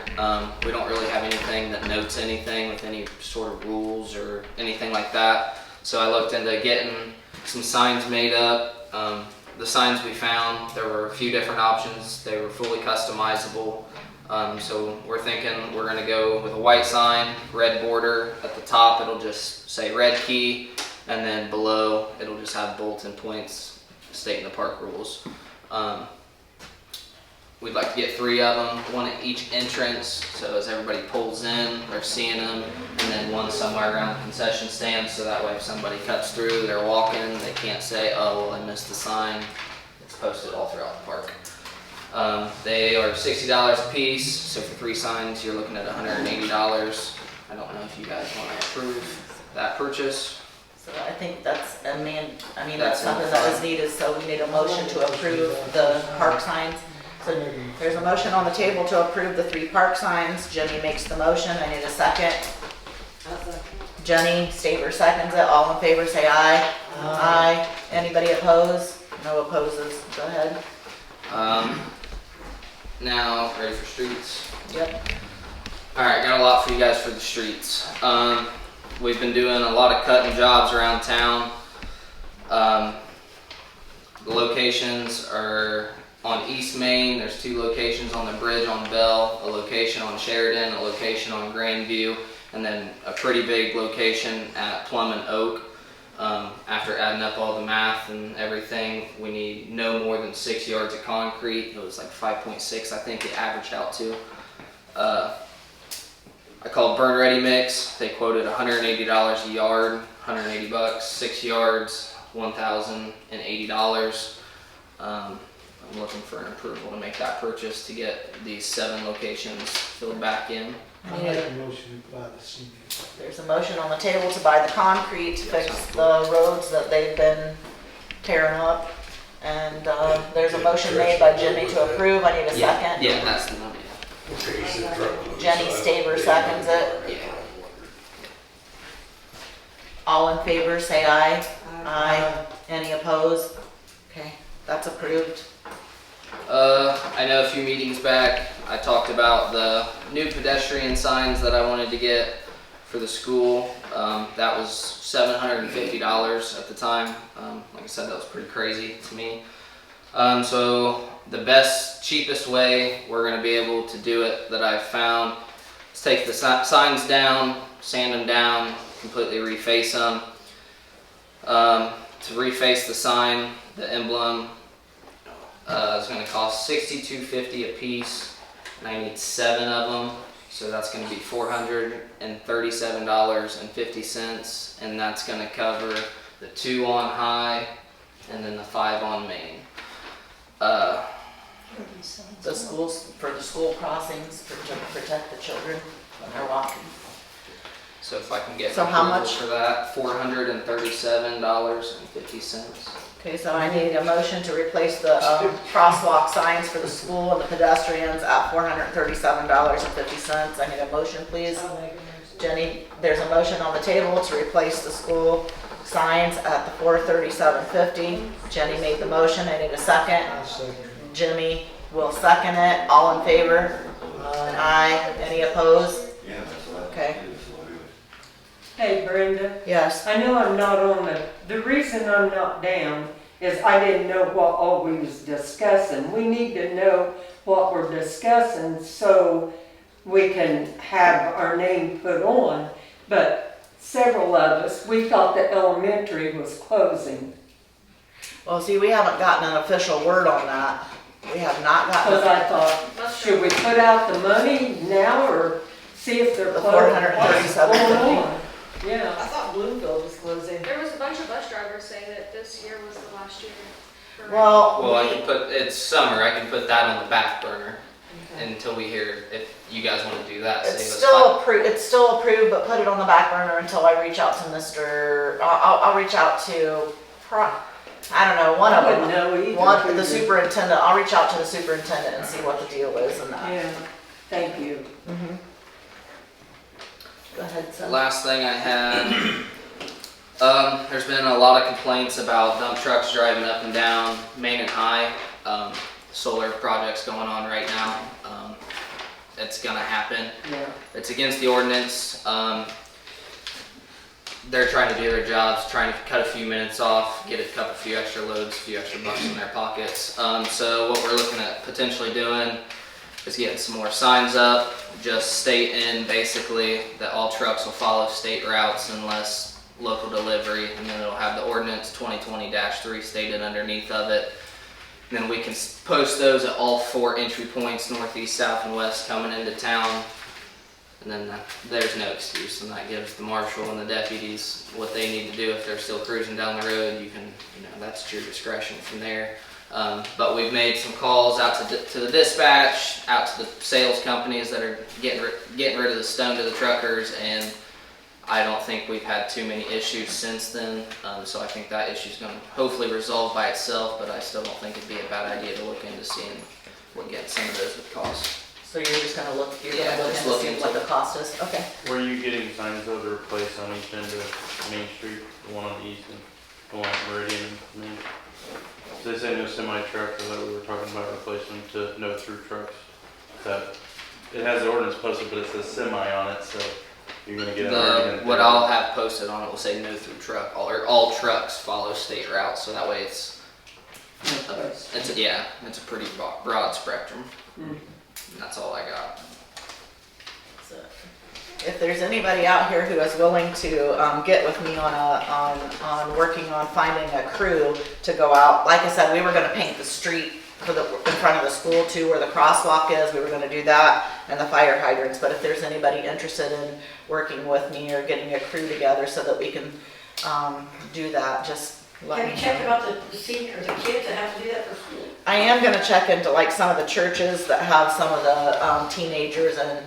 We don't really have anything that notes anything with any sort of rules or anything like that. So I looked into getting some signs made up. The signs we found, there were a few different options. They were fully customizable. So we're thinking we're gonna go with a white sign, red border. At the top it'll just say Redkey, and then below it'll just have bulletin points stating the park rules. We'd like to get 3 of them, one at each entrance, so as everybody pulls in, they're seeing them, and then one somewhere around the concession stand, so that way if somebody cuts through, they're walking, they can't say, oh, well, I missed the sign. It's posted all throughout the park. They are $60 a piece, so for 3 signs, you're looking at $180. I don't know if you guys want to approve that purchase. So I think that's that's That's something that is needed, so we need a motion to approve the park signs. So there's a motion on the table to approve the 3 park signs. Jenny makes the motion. I need a second. Jenny Staver seconds it. All in favor say aye. Aye. Anybody opposed? No opposes. Go ahead. Now, ready for streets? Yep. Alright, got a lot for you guys for the streets. We've been doing a lot of cutting jobs around town. The locations are on East Main. There's 2 locations on the bridge on Bell, a location on Sheridan, a location on Grandview, and then a pretty big location at Plum and Oak. After adding up all the math and everything, we need no more than 6 yards of concrete. It was like 5.6, I think it averaged out to. I called Burn Ready Mix. They quoted $180 a yard, 180 bucks, 6 yards, $1,080. I'm looking for an approval to make that purchase to get these 7 locations filled back in. I make a motion to buy the cement. There's a motion on the table to buy the concrete to fix the roads that they've been tearing up. And there's a motion made by Jimmy to approve. I need a second. Yeah, that's the one. Jenny Staver seconds it. Yeah. All in favor say aye. Aye. Any opposed? Okay, that's approved. I know a few meetings back, I talked about the new pedestrian signs that I wanted to get for the school. That was $750 at the time. Like I said, that was pretty crazy to me. So the best, cheapest way we're going to be able to do it that I've found is take the signs down, sand them down, completely reface them. To reface the sign, the emblem, it's going to cost $62.50 a piece, and I need 7 of them, so that's going to be $437.50, and that's going to cover the 2 on High and then the 5 on Main. The schools, for the school crossings, to protect the children when they're walking. So So if I can get So how approval much? for that, $437.50. Okay, so I need a motion to replace the crosswalk signs for the school and the pedestrians at $437.50. I need a motion, please. I'll make a motion. Jenny, there's a motion on the table to replace the school signs at the $437.50. Jenny made the motion. I need a second. I'll second it. Jimmy will second it. All in favor? Aye. Any opposed? Okay. Hey Brenda, Yes. I know I'm not on the reason I'm not down is I didn't know what all we was discussing. We need to know what we're discussing so we can have our name put on. But several of us, we thought the elementary was closing. Well, see, we haven't gotten an official word on that. We have not Because gotten. I thought, should we put out the money now or see if they're The closing? What's going $437.50. on? Yeah. I thought Bloomfield was closing. There was a bunch of bus drivers saying that this year was the last year. for- Well, I can put, it's summer, I can put that on the back burner until we hear if you guys want to do that. save It's us still approved, but put it on the back burner until I reach out to I'll reach out to, I don't know, one I of wouldn't them. know either. One, who the did. superintendent, I'll reach out to the superintendent and see what the deal is and that. Yeah, thank you. Mhm. Go ahead, Seth. Last thing I had, there's been a lot of complaints about dump trucks driving up and down Main and High. Solar project's going on right now. It's gonna happen. Yeah. It's against the ordinance. They're trying to do their jobs, trying to cut a few minutes off, get a few extra loads, a few extra bucks in their pockets. So what we're looking at potentially doing is getting some more signs up, just stating basically that all trucks will follow state routes unless local delivery, and then it'll have the ordinance 2020-3 stated underneath of it. And then we can post those at all 4 entry points, northeast, south, and west coming into town. And then there's no excuse, and that gives the marshal and the deputies what they need to do if they're still cruising down the road. You can, that's at your discretion from there. But we've made some calls out to the dispatch, out to the sales companies that are getting rid of the stone to the truckers, and I don't think we've had too many issues since then. So I think that issue's going to hopefully resolve by itself, but I still don't think it'd be a bad idea to look into seeing what getting some of those would cost. So you're just gonna look, Yeah, just look and see into what the it. cost is? Okay. Were you getting signs though to replace on each end of Main Street, the one on the east and the one at Meridian and Main? So they say no semi trucks, I thought we were talking about replacing them to no through trucks. That, it has the ordinance posted, but it says semi on it, so you're gonna get an What I'll have posted on it will say no through truck, all trucks follow state routes, so that way it's a pretty broad spectrum. And that's all I got. So, if there's anybody out here who is willing to get with me on working on finding a crew to go out, like I said, we were going to paint the street in front of the school too, where the crosswalk is. We were going to do that and the fire hydrants. But if there's anybody interested in working with me or getting a crew together so that we can do that, just let me Have know. you checked about the senior, the kids that have to do that for school? I am gonna check into like some of the churches that have some of the teenagers and,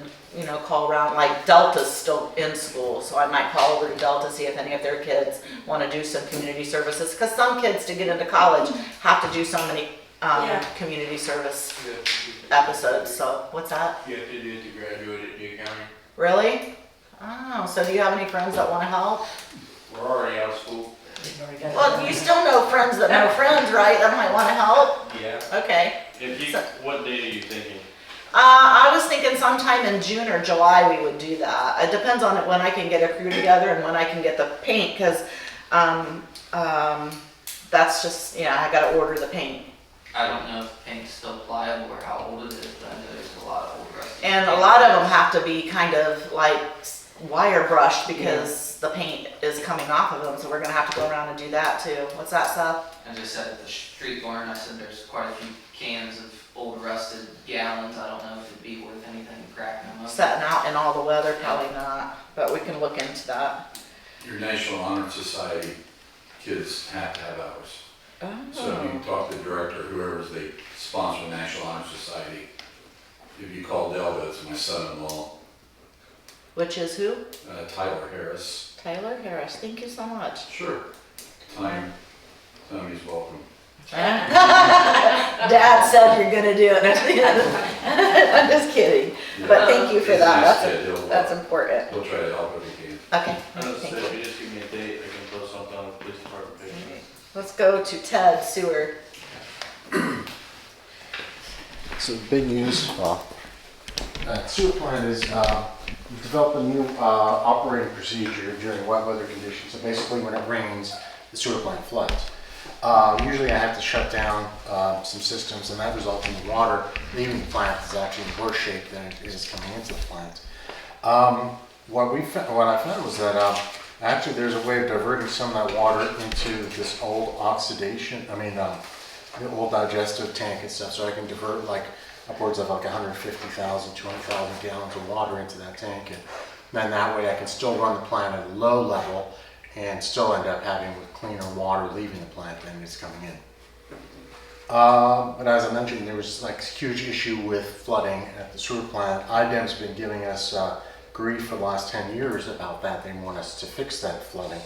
call around, like Delta's still in school, so I might call over to Delta, see if any of their kids wanna do some community services, cause some kids to get into college have to do so many Yeah. community service episodes, so, what's that? You have to do it to graduate at New County. Really? Oh, so do you have any friends that wanna help? We're already out of school. Well, you still know friends that know friends, right, that might wanna help? Yeah. Okay. What date are you thinking? I was thinking sometime in June or July we would do that. It depends on when I can get a crew together and when I can get the paint, because that's just, I gotta order the paint. I don't know if paint's still pliable or how old it is, but I know there's a lot of old rusty. And a lot of them have to be kind of like wire brushed because the paint is coming off of them, so we're gonna have to go around and do that too. What's that, Seth? I just said at the street barn, I said there's quite a few cans of old rusted gallons. I don't know if it'd be worth anything cracking them up. Setting out in all the weather, probably not, but we can look into that. Your National Honor Society kids have to have ours. So if you talk to the director, whoever's they sponsor the National Honor Society, if you call Delta, it's my son-in-law, which is who? Tyler Harris. Tyler Harris. Thank you so much. Sure. Tommy's welcome. Dad said you're gonna do it. I'm just kidding. But thank you for He's a that. nice kid. That's important. He'll try to help if he can. Okay, I was thank gonna say, if you. you just give me a date, I can post something on the police department page. Let's go to Ted Sewer. So big news, sewer plant is, we've developed a new operating procedure during wet weather conditions. So basically when it rains, the sewer plant floods. Usually I have to shut down some systems, and that results in the water leaving the plant is actually in worse shape than it is coming into the plant. What I found was that actually there's a way of diverting some of that water into this old the old digestive tank and stuff, so I can divert like upwards of like 150,000, 200,000 gallons of water into that tank, and then that way I can still run the plant at a low level and still end up having with cleaner water leaving the plant than it's coming in. But as I mentioned, there was like a huge issue with flooding at the sewer plant. IDEM's been giving us grief for the last 10 years about that. They want us to fix that flooding.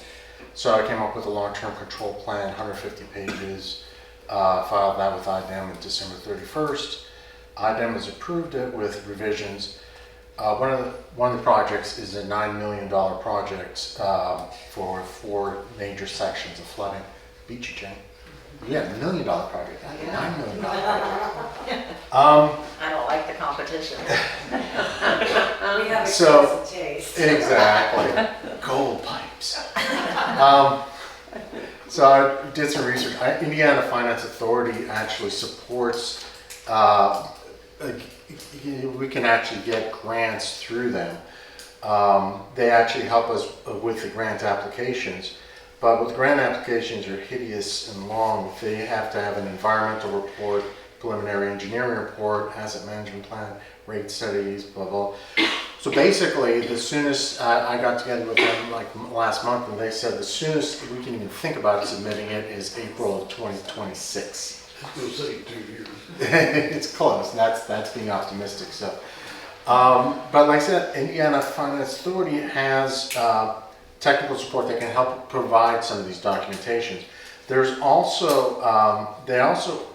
So I came up with a long-term control plan, 150 pages, filed that with IDEM on December 31st. IDEM has approved it with revisions. One of the projects is a $9 million project for 4 major sections of flooding. Beachy Jane. Yeah, $1 million project, not a $9 million project. I don't like the competition. We have So- expensive taste. Exactly. Gold pipes. So I did some research. Indiana Finance Authority actually supports, we can actually get grants through them. They actually help us with the grant applications, but with grant applications are hideous and long. They have to have an environmental report, preliminary engineering report, asset management plan, rate studies, blah, blah. So basically, the soonest I got together with them like last month, and they said the soonest we can even think about submitting it is April of 2026. It'll say 2 years. It's close. That's being optimistic. So, but like I said, Indiana Finance Authority has technical support that can help provide some of these documentations. There's also I also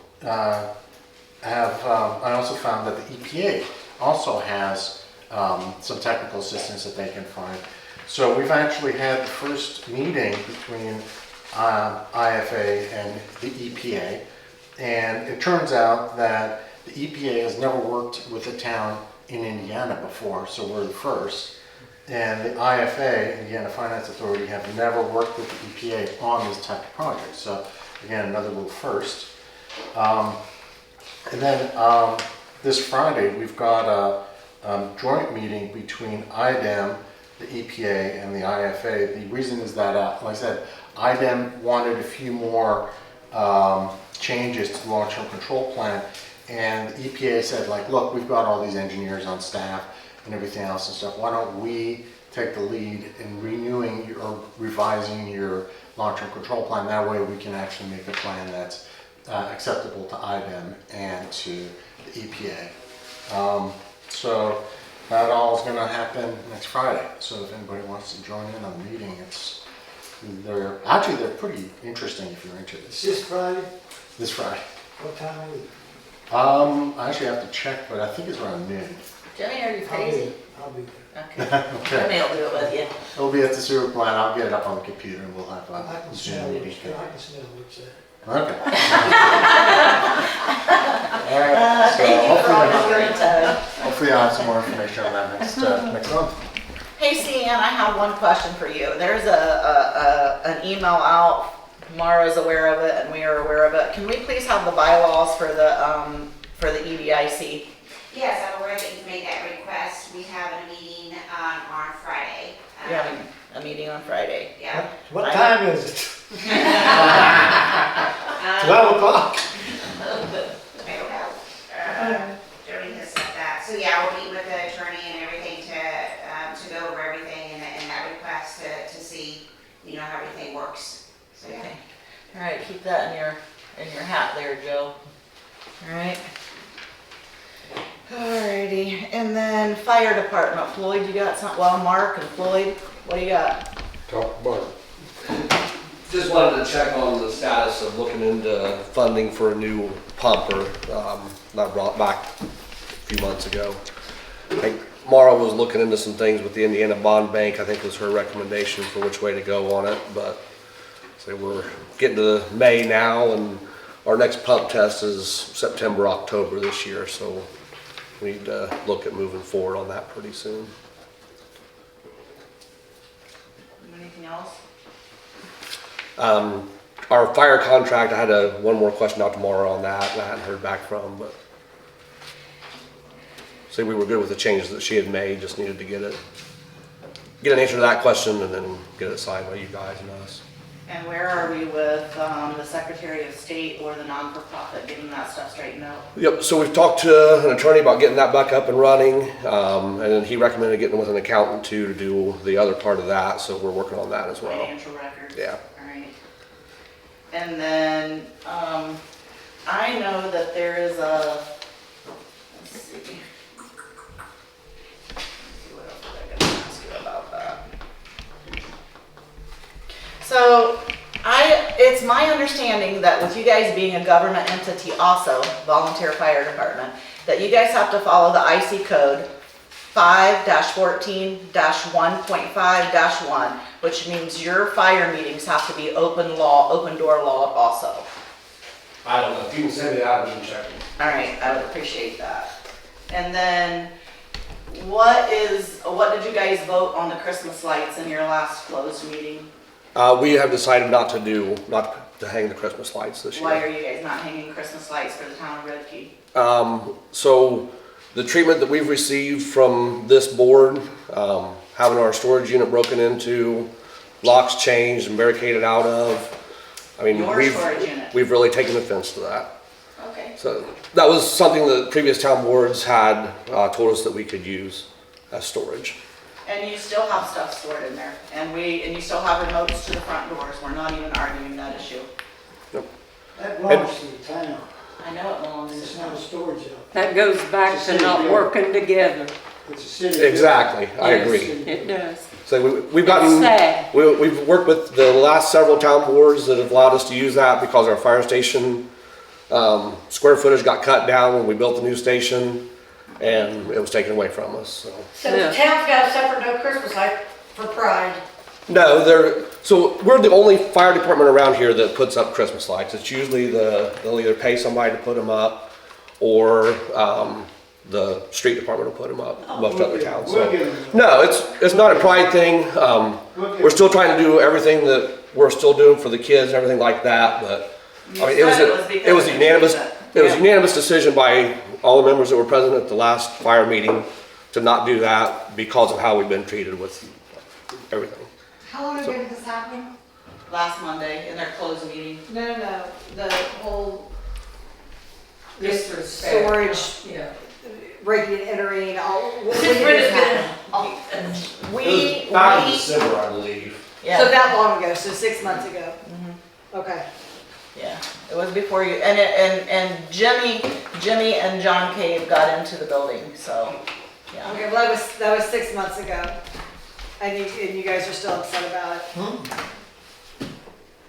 found that the EPA also has some technical assistance that they can find. So we've actually had the first meeting between IFA and the EPA, and it turns out that the EPA has never worked with a town in Indiana before, so we're the first. And the IFA, Indiana Finance Authority, have never worked with the EPA on this type of project. So again, another little first. And then this Friday, we've got a joint meeting between IDEM, the EPA, and the IFA. The reason is that, like I said, IDEM wanted a few more changes to the long-term control plan, and the EPA said, like, look, we've got all these engineers on staff and everything else and stuff. Why don't we take the lead in renewing or revising your long-term control plan? That way we can actually make a plan that's acceptable to IDEM and to the EPA. So that all is going to happen next Friday. So if anybody wants to join in on the meeting, they're pretty interesting if you're into It's this. this Friday, This Friday. what time is it? I actually have to check, but I think it's around noon. Jenny, are you crazy? I'll be there. Okay. Okay. Jenny will do it with you. It'll be at the sewer plant. I'll get it up on the computer and we'll have I a can Zoom smell meeting. which, I can smell which, Okay. All right. So Thank you for all your hopefully, great time. hopefully I'll have some more information on that next month. Hey, Cian, I have one question for you. There's an email out. Mara's aware of it, and we are aware of it. Can we please have the bylaws for the EDIC? Yes, I'm aware that you've made that request. We have a meeting on Friday. We have a meeting on Friday. Yeah. what time is it? 12 o'clock? Jody has said that. So yeah, we'll meet with the attorney and everything to go over everything and that request to see, how everything works. So yeah. Okay. All right, keep that in your hat there, Joe. All right. Alrighty. see, and then fire department, Floyd, you got something, well, Mark and Floyd, what do you got? Talk about it. Just wanted to check on the status of looking into funding for a new pumper that I brought back a few months ago. I think Mara was looking into some things with the Indiana Bond Bank. I think was her recommendation for which way to go on it. But so we're getting to May now, and our next pump test is September, October this year. So we need to look at moving forward on that pretty soon. Anything else? Our fire contract, I had one more question out tomorrow on that, and I hadn't heard back from, but see, we were good with the changes that she had made, just needed to get an answer to that question and then get it signed by you guys and us. And where are we with the Secretary of State or the non-for-profit getting that stuff straightened out? Yep, so we've talked to an attorney about getting that back up and running, and then he recommended getting with an accountant too to do the other part of that, so we're working on that as well. Financial records? Yeah. All right. And then, I know that there is a, let's see. What else was I gonna ask you about that? So, it's my understanding that with you guys being a government entity also, volunteer fire department, that you guys have to follow the IC code 5-14-1.5-1, which means your fire meetings have to be open door law also. I don't know, if you can send me that, we can check it. All right, I would appreciate that. And then, what did you guys vote on the Christmas lights in your last closed meeting? We have decided not to hang the Christmas lights this year. Why are you guys not hanging Christmas lights for the town of Redkey? So the treatment that we've received from this board, having our storage unit broken into, locks changed and barricaded out of, I mean, Your storage unit? we've really taken offense to that. Okay. So that was something that previous town boards had told us that we could use as storage. And you still have stuff stored in there, and you still have remotes to the front doors. We're not even arguing that issue. That belongs to the town. I know it belongs to It's the not a town. storage yard. That goes back It's a to city not building. working together. It's a city. Exactly, I Yes, agree. It does. So we've gotten, Sad. we've worked with the last several town boards that have allowed us to use that because our fire station square footage got cut down when we built the new station, and it was taken away from us, so. So the town's got a separate no Christmas light for Pride. No, so we're the only fire department around here that puts up Christmas lights. It's usually they'll either pay somebody to put them up, or the street department will put them up, most other towns. So. No, it's not a pride thing. We're still trying to do everything that we're still doing for the kids and everything like that, but I mean, it was a unanimous decision by all the members that were present at the last fire meeting to not do that because of how we've been treated with everything. How long ago did this happen? Last Monday in their closed meeting. No, the whole Disrespect. storage, Yeah. breaking and entering, all. Since when has been, It was back in December, I believe. Yeah. so that long ago, so 6 months ago? Mhm. Okay. Yeah, it was before you, and Jimmy and John Cave got into the building, so, yeah. Okay, well, that was 6 months ago. And you guys are still upset about it?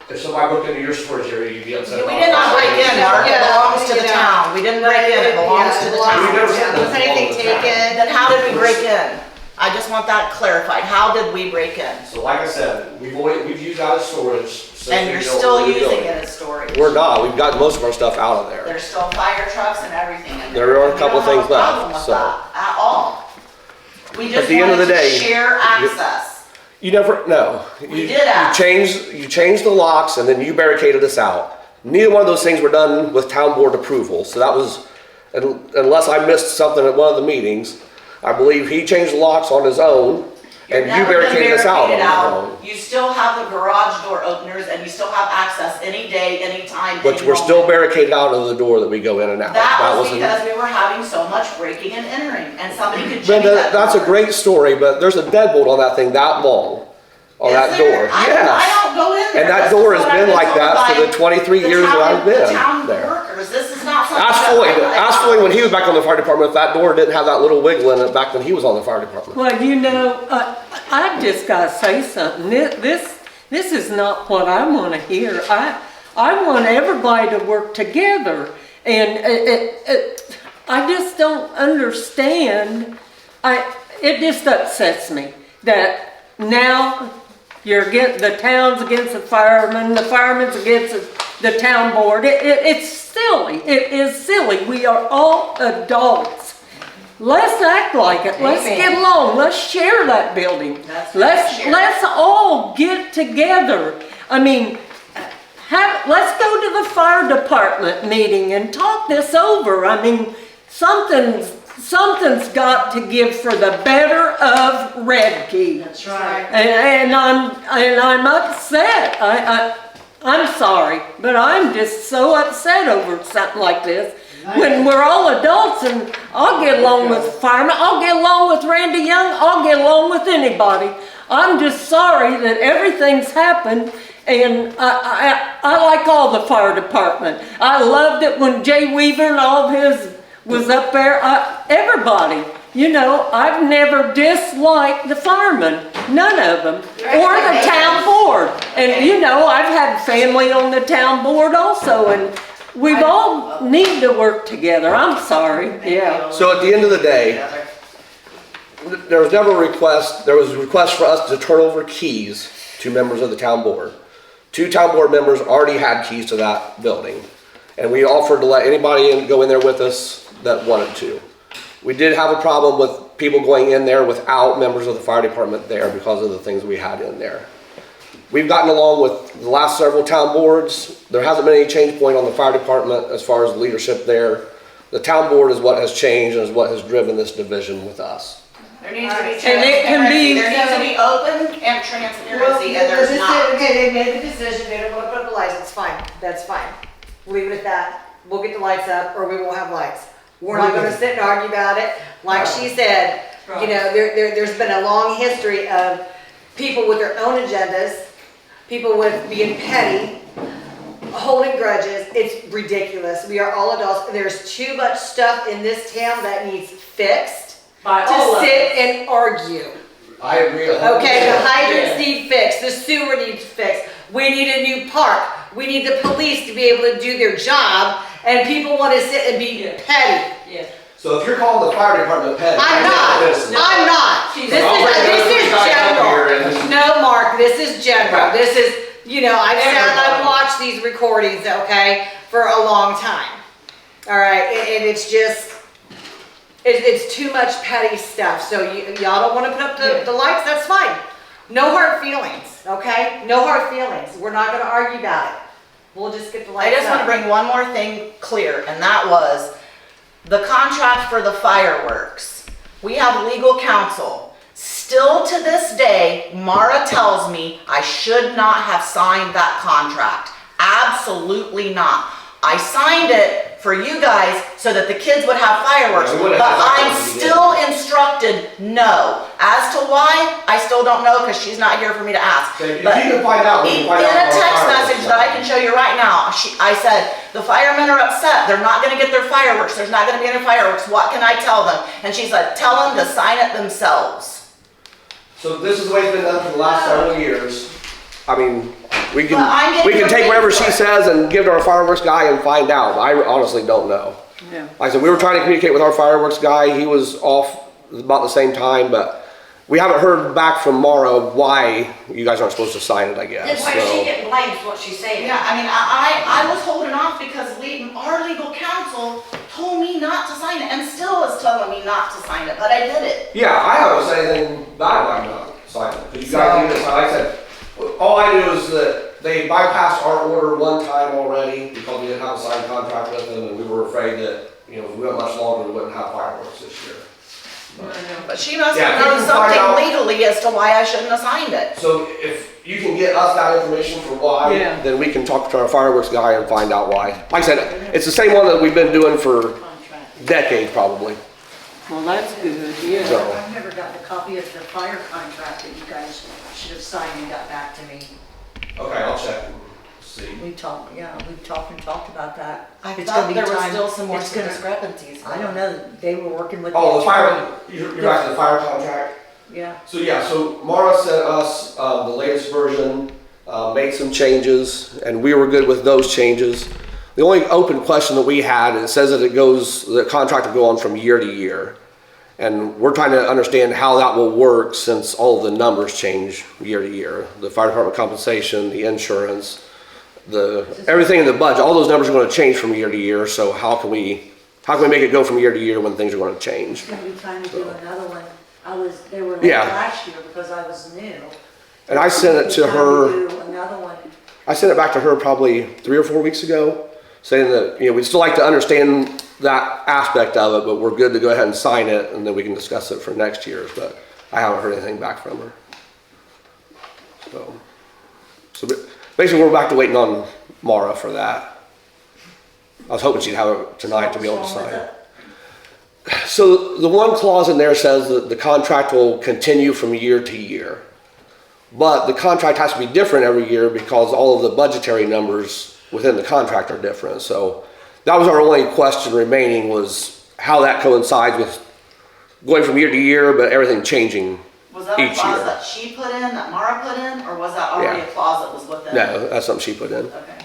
If somebody broke into your storage area, you'd be upset We about did not break in, Mark, it Yeah, belongs to the yeah. town, we didn't break in, it belongs to the We've never town. said that. Was anything taken? Then how did we break in? I just want that clarified, how did we break in? So like I said, we've used that as storage. since And we you're built still the new using building. it as storage? We're not, we've gotten most of our stuff out of there. There's still fire trucks and everything in there. There are a We couple don't have things a left, problem with so. that At all. We just the end of wanted the to day, share access. You never, no. We did ask. You changed the locks and then you barricaded us out. Neither one of those things were done with town board approval, so that was, unless I missed something at one of the meetings, I believe he changed the locks on his own, You're and you never been barricaded us out on barricaded your out. own. You still have the garage door openers and you still have access any day, anytime, But any we're still moment. barricaded out of the door that we go in and out. That was wasn't- because we were having so much breaking and entering, and somebody could jimmy Brenda, that that's a door. great story, but there's a deadbolt on that thing that long, on Is that there? door. I Yes. don't go in there. And that This door is has what I've been like told that for by the 23 the years that town- I've been The town there. workers, this is not something Ask Ask Floyd when he was back on the fire department if that door didn't have that little wiggle in it back when he was on the fire department. Well, you know, I just gotta say something. This is not what I want to hear. I want everybody to work together, and I just don't understand. It just upsets me that now the town's against the firemen's against the town board. It's silly. It is silly. We are all adults. Let's act like it. Let's get along. Let's share that building. Let's all get together. I mean, let's go to the fire department meeting and talk this over. I mean, something's got to give for the better of Redkey. That's right. And I'm upset. I'm sorry, but I'm just so upset over something like this. When we're all adults, and I'll get along with firemen, I'll get along with Randy Young, I'll get along with anybody. I'm just sorry that everything's happened, and I like all the fire department. I loved it when Jay Weaver and all of his was up there. Everybody, you know, I've never disliked the firemen, none of them, or the town board. And you know, I've had family on the town board also, and we've all need to work together. I'm sorry, yeah. So at the end of the day, there was never a request. There was a request for us to turn over keys to members of the town board. 2 town board members already had keys to that building, and we offered to let anybody go in there with us that wanted to. We did have a problem with people going in there without members of the fire department there because of the things we had in there. We've gotten along with the last several town boards. There hasn't been any change point on the fire department as far as leadership there. The town board is what has changed and is what has driven this division with us. There needs to be And it can transparency, be- there needs to be open and transparency, and there's not. Okay, they made the decision, they don't want to put up the lights, it's fine, that's fine. Leave it at that, we'll get the lights up, or we won't have lights. We're not gonna sit and argue about it, like she said, you know, there's been a long history of people with their own agendas, people with being petty, holding grudges. It's ridiculous. We are all adults. There's too much stuff in this town that needs fixed to sit and argue. I agree. Okay, the hydrants need fixed, the sewer needs fixed. We need a new park. We need the police to be able to do their job, and people want to sit and be petty. So if you're calling the fire department petty, I'm not. This is general. No, Mark, this is general. This is, you know, I've watched these recordings, okay, for a long time. All right, and it's just, it's too much petty stuff. So y'all don't want to put up the lights, that's fine. No hard feelings, okay? No hard feelings. We're not going to argue about it. We'll just get the lights up. I just want to bring one more thing clear, and that was the contract for the fireworks. We have legal counsel. Still to this day, Mara tells me I should not have signed that contract. Absolutely not. I signed it for you guys so that the kids would have fireworks, but I'm still instructed no. As to why, I still don't know because she's not here for me to ask. If you can find out, we can find out. In a text message that I can show you right now, I said, the firemen are upset. They're not going to get their fireworks. There's not going to be any fireworks. What can I tell them? And she said, tell them to sign it themselves. So this is the way it's been done for the last several years. I mean, we can your take whatever picture. she says and give to our fireworks guy and find out. I honestly don't know. Yeah. Like I said, we were trying to communicate with our fireworks guy. He was off about the same time, but we haven't heard back from Mara why you guys aren't supposed to sign it, I guess. That's why she getting blamed for what she's saying. Yeah, I mean, I was holding off because our legal counsel told me not to sign it and still is telling me not to sign it, but I did it. Yeah, I haven't said anything bad about not signing it. Because you guys need to sign. Like I said, all I knew is that they bypassed our order one time already because we didn't have a signed contract with them, and we were afraid that, you know, if we went much longer, we wouldn't have fireworks this year. But she must Yeah, have known you can find out. something legally as to why I shouldn't have signed it. So if you can get us that information for why, Yeah. then we can talk to our fireworks guy and find out why. Like I said, it's the same one that we've been doing for decades probably. Well, that's good, yeah. So, I've never gotten a copy of the fire contract that you guys should have signed and got back to me. okay, I'll check and see. we've talked about that. I It's thought gonna be there was time- still some more it's gonna- discrepancies. I don't know, they were working with. Oh, the attorney. fire, you're after the fire contract? Yeah, So yeah, so Mara sent us the latest version, made some changes, and we were good with those changes. The only open question that we had, it says that the contract will go on from year to year. And we're trying to understand how that will work since all of the numbers change year to year. The fire department compensation, the insurance, everything in the budget, all those numbers are gonna change from year to year, so how can we make it go from year to year when things are gonna change? it's gonna be time to do another one. They were like Yeah. last year because I was new. And I sent it It's to time her. do another one. I sent it back to her probably 3 or 4 weeks ago, saying that, we'd still like to understand that aspect of it, but we're good to go ahead and sign it, and then we can discuss it for next year's, but I haven't heard anything back from her. So basically, we're back to waiting on Mara for that. I was hoping she'd have it tonight to be able to sign it. So the one clause in there says that the contract will continue from year to year. But the contract has to be different every year because all of the budgetary numbers within the contract are different. So that was our only question remaining, was how that coincides with going from year to year, but everything changing Was that a each clause year. that she put in, that Mara put in, or was that already Yeah. a clause that was within? No, that's something she put in. Okay.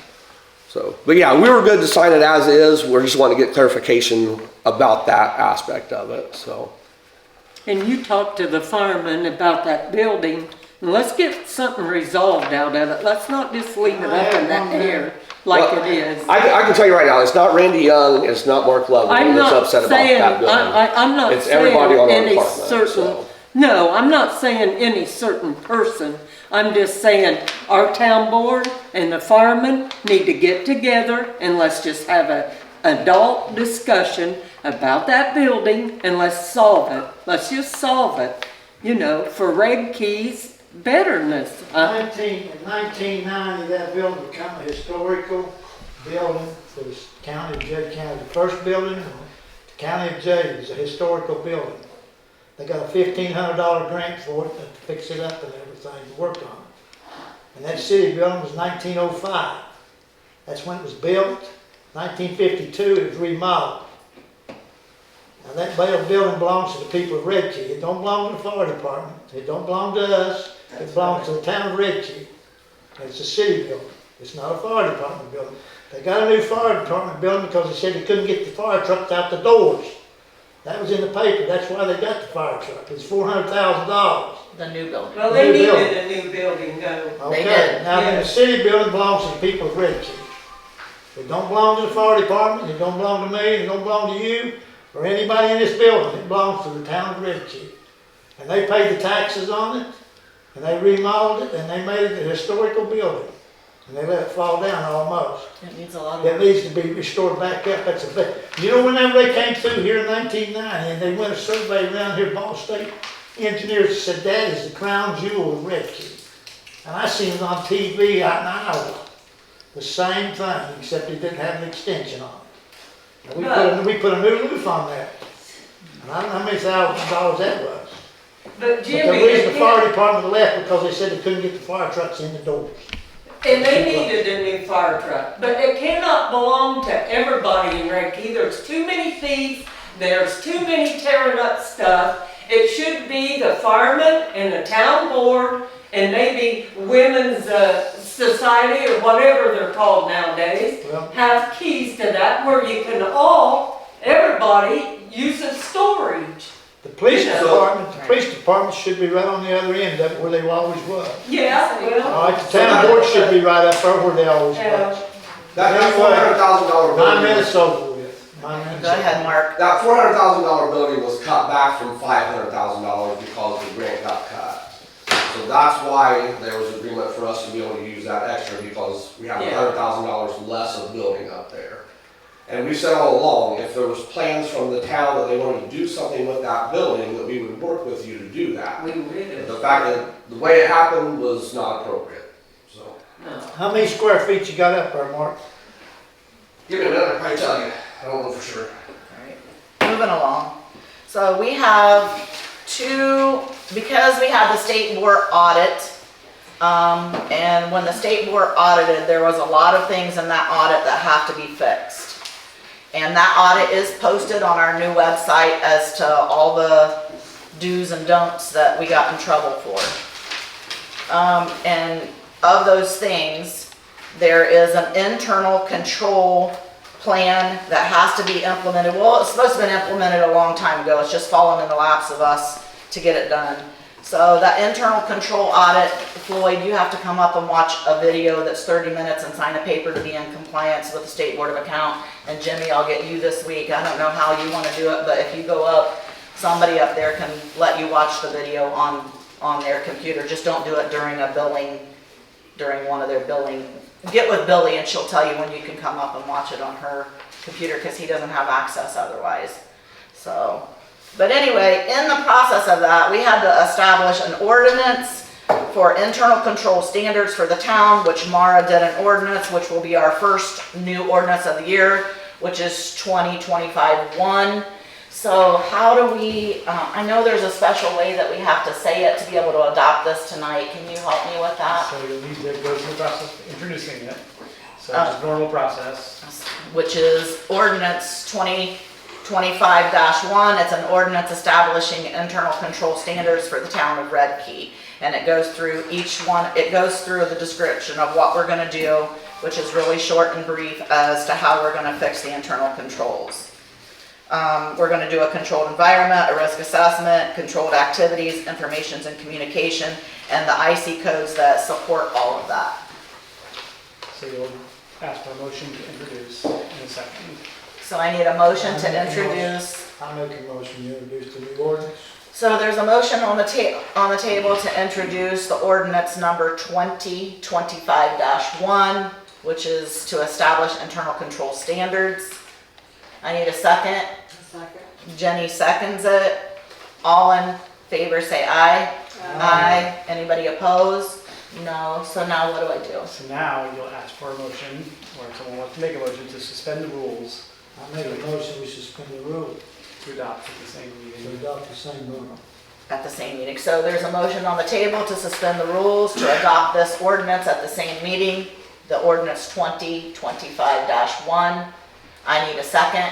So, but yeah, we were good to sign it as is. We're just wanting to get clarification about that aspect of it, so. And you talked to the firemen about that building, and let's get something resolved out of it. Let's not just leave it up in that air like Well, it is. I can tell you right now, it's not Randy Young, it's not Mark Lovell I'm that's not upset about saying, that building. I'm not It's everybody on saying our any department, certain, so. no, I'm not saying any certain person. I'm just saying our town board and the firemen need to get together and let's just have a adult discussion about that building and let's solve it. Let's just solve it, for Redkey's betterness. In 1990, that building became a historical building for the county of Jay County. The first building in the county of Jay was a historical building. They got a $1,500 grant for it to fix it up and everything, to work on it. And that city building was 1905. That's when it was built. 1952, it was remodeled. Now that building belongs to the people of Redkey. It don't belong to the fire department. It don't belong to us. It belongs to the town of Redkey. It's a city building. It's not a fire department building. They got a new fire department building because they said they couldn't get the fire trucks out the doors. That was in the paper. That's why they got the fire truck. It's $400,000. The new building. Well, they New building. needed a new building, though. Okay. did, Now, then the yes. city building belongs to the people of Redkey. It don't belong to the fire department. It don't belong to me. It don't belong to you or anybody in this building. It belongs to the town of Redkey. And they paid the taxes on it, and they remodeled it, and they made it a historical building. And they let it fall down almost. It needs a lot of It work. needs to be restored back up. That's a bit. Whenever they came through here in 1990 and they went a survey around here, Ball State engineers said that is the crown jewel of Redkey. And I seen it on TV out in Iowa. The same thing, except it didn't have an extension on it. And we put a new roof on that. And I don't know how many $1,000s that was. But But Jimmy, the reason the it fire department left because they said they couldn't get the fire trucks in the doors. And they needed a new fire truck, but it cannot belong to everybody in Redkey. There's too many thieves, there's too many tearing up stuff. It should be the firemen and the town board and maybe women's society or whatever they're called nowadays, Well- have keys to that where you can everybody use as storage. The police Yeah. department should be right on the other end of it where they always was. Yeah, well, All right, the town board should be right up there where they always Yeah. was. That $400,000 My building. minute's over with. My minute's Go ahead, over. Mark. That $400,000 building was cut back from $500,000 because the grant got cut. So that's why there was agreement for us to be able to use that extra because we have Yeah. $100,000 less of building up there. And we said all along, if there was plans from the town that they wanted to do something with that building, that we would work with you to do that. we really, But the fact that the way it happened was not appropriate, so. no. How many square feet you got up there, Mark? Give me a minute, I'll probably tell you. I don't know for sure. Moving along. So we have because we have the state board audit, And when the state board audited, there was a lot of things in that audit that have to be fixed. And that audit is posted on our new website as to all the do's and don'ts that we got in trouble for. And of those things, there is an internal control plan that has to be implemented. Well, it's supposed to have been implemented a long time ago. It's just fallen in the laps of us to get it done. So that internal control audit, Floyd, you have to come up and watch a video that's 30 minutes and sign a paper to be in compliance with the State Board of Account. And Jimmy, I'll get you this week. I don't know how you want to do it, but if you go up, somebody up there can let you watch the video on their computer. Just don't do it during a billing, during one of their billing. Get with Billy and she'll tell you when you can come up and watch it on her computer because he doesn't have access otherwise. So, but anyway, in the process of that, we had to establish an ordinance for internal control standards for the town, which Mara did an ordinance, which will be our first new ordinance of the year, which is 2025-1. So how do we, I know there's a special way that we have to say it to be able to adopt this tonight. Can you help me with that? So you'll need to go through the process of introducing it. So just normal process. Which is ordinance 2025-1. It's an ordinance establishing internal control standards for the town of Redkey. And it goes through each one, it goes through the description of what we're gonna do, which is really short and brief as to how we're gonna fix the internal controls. We're going to do a controlled environment, a risk assessment, controlled activities, informations and communication, and the IC codes that support all of that. So you'll ask for a motion to introduce in a second. So I need a motion to introduce. I make a motion to introduce the new ordinance. So there's a motion on the table to introduce the ordinance number 2025-1, which is to establish internal control standards. I need a second. Second. Jenny seconds it. All in favor say aye. Aye. Anybody opposed? No. So now what do I do? So now you'll ask for a motion, or if someone wants to make a motion to suspend the rules I make a motion we suspend the rule to adopt at the same to meeting. adopt the same rule. At the same meeting. So there's a motion on the table to suspend the rules to adopt this ordinance at the same meeting, the ordinance 2025-1. I need a second.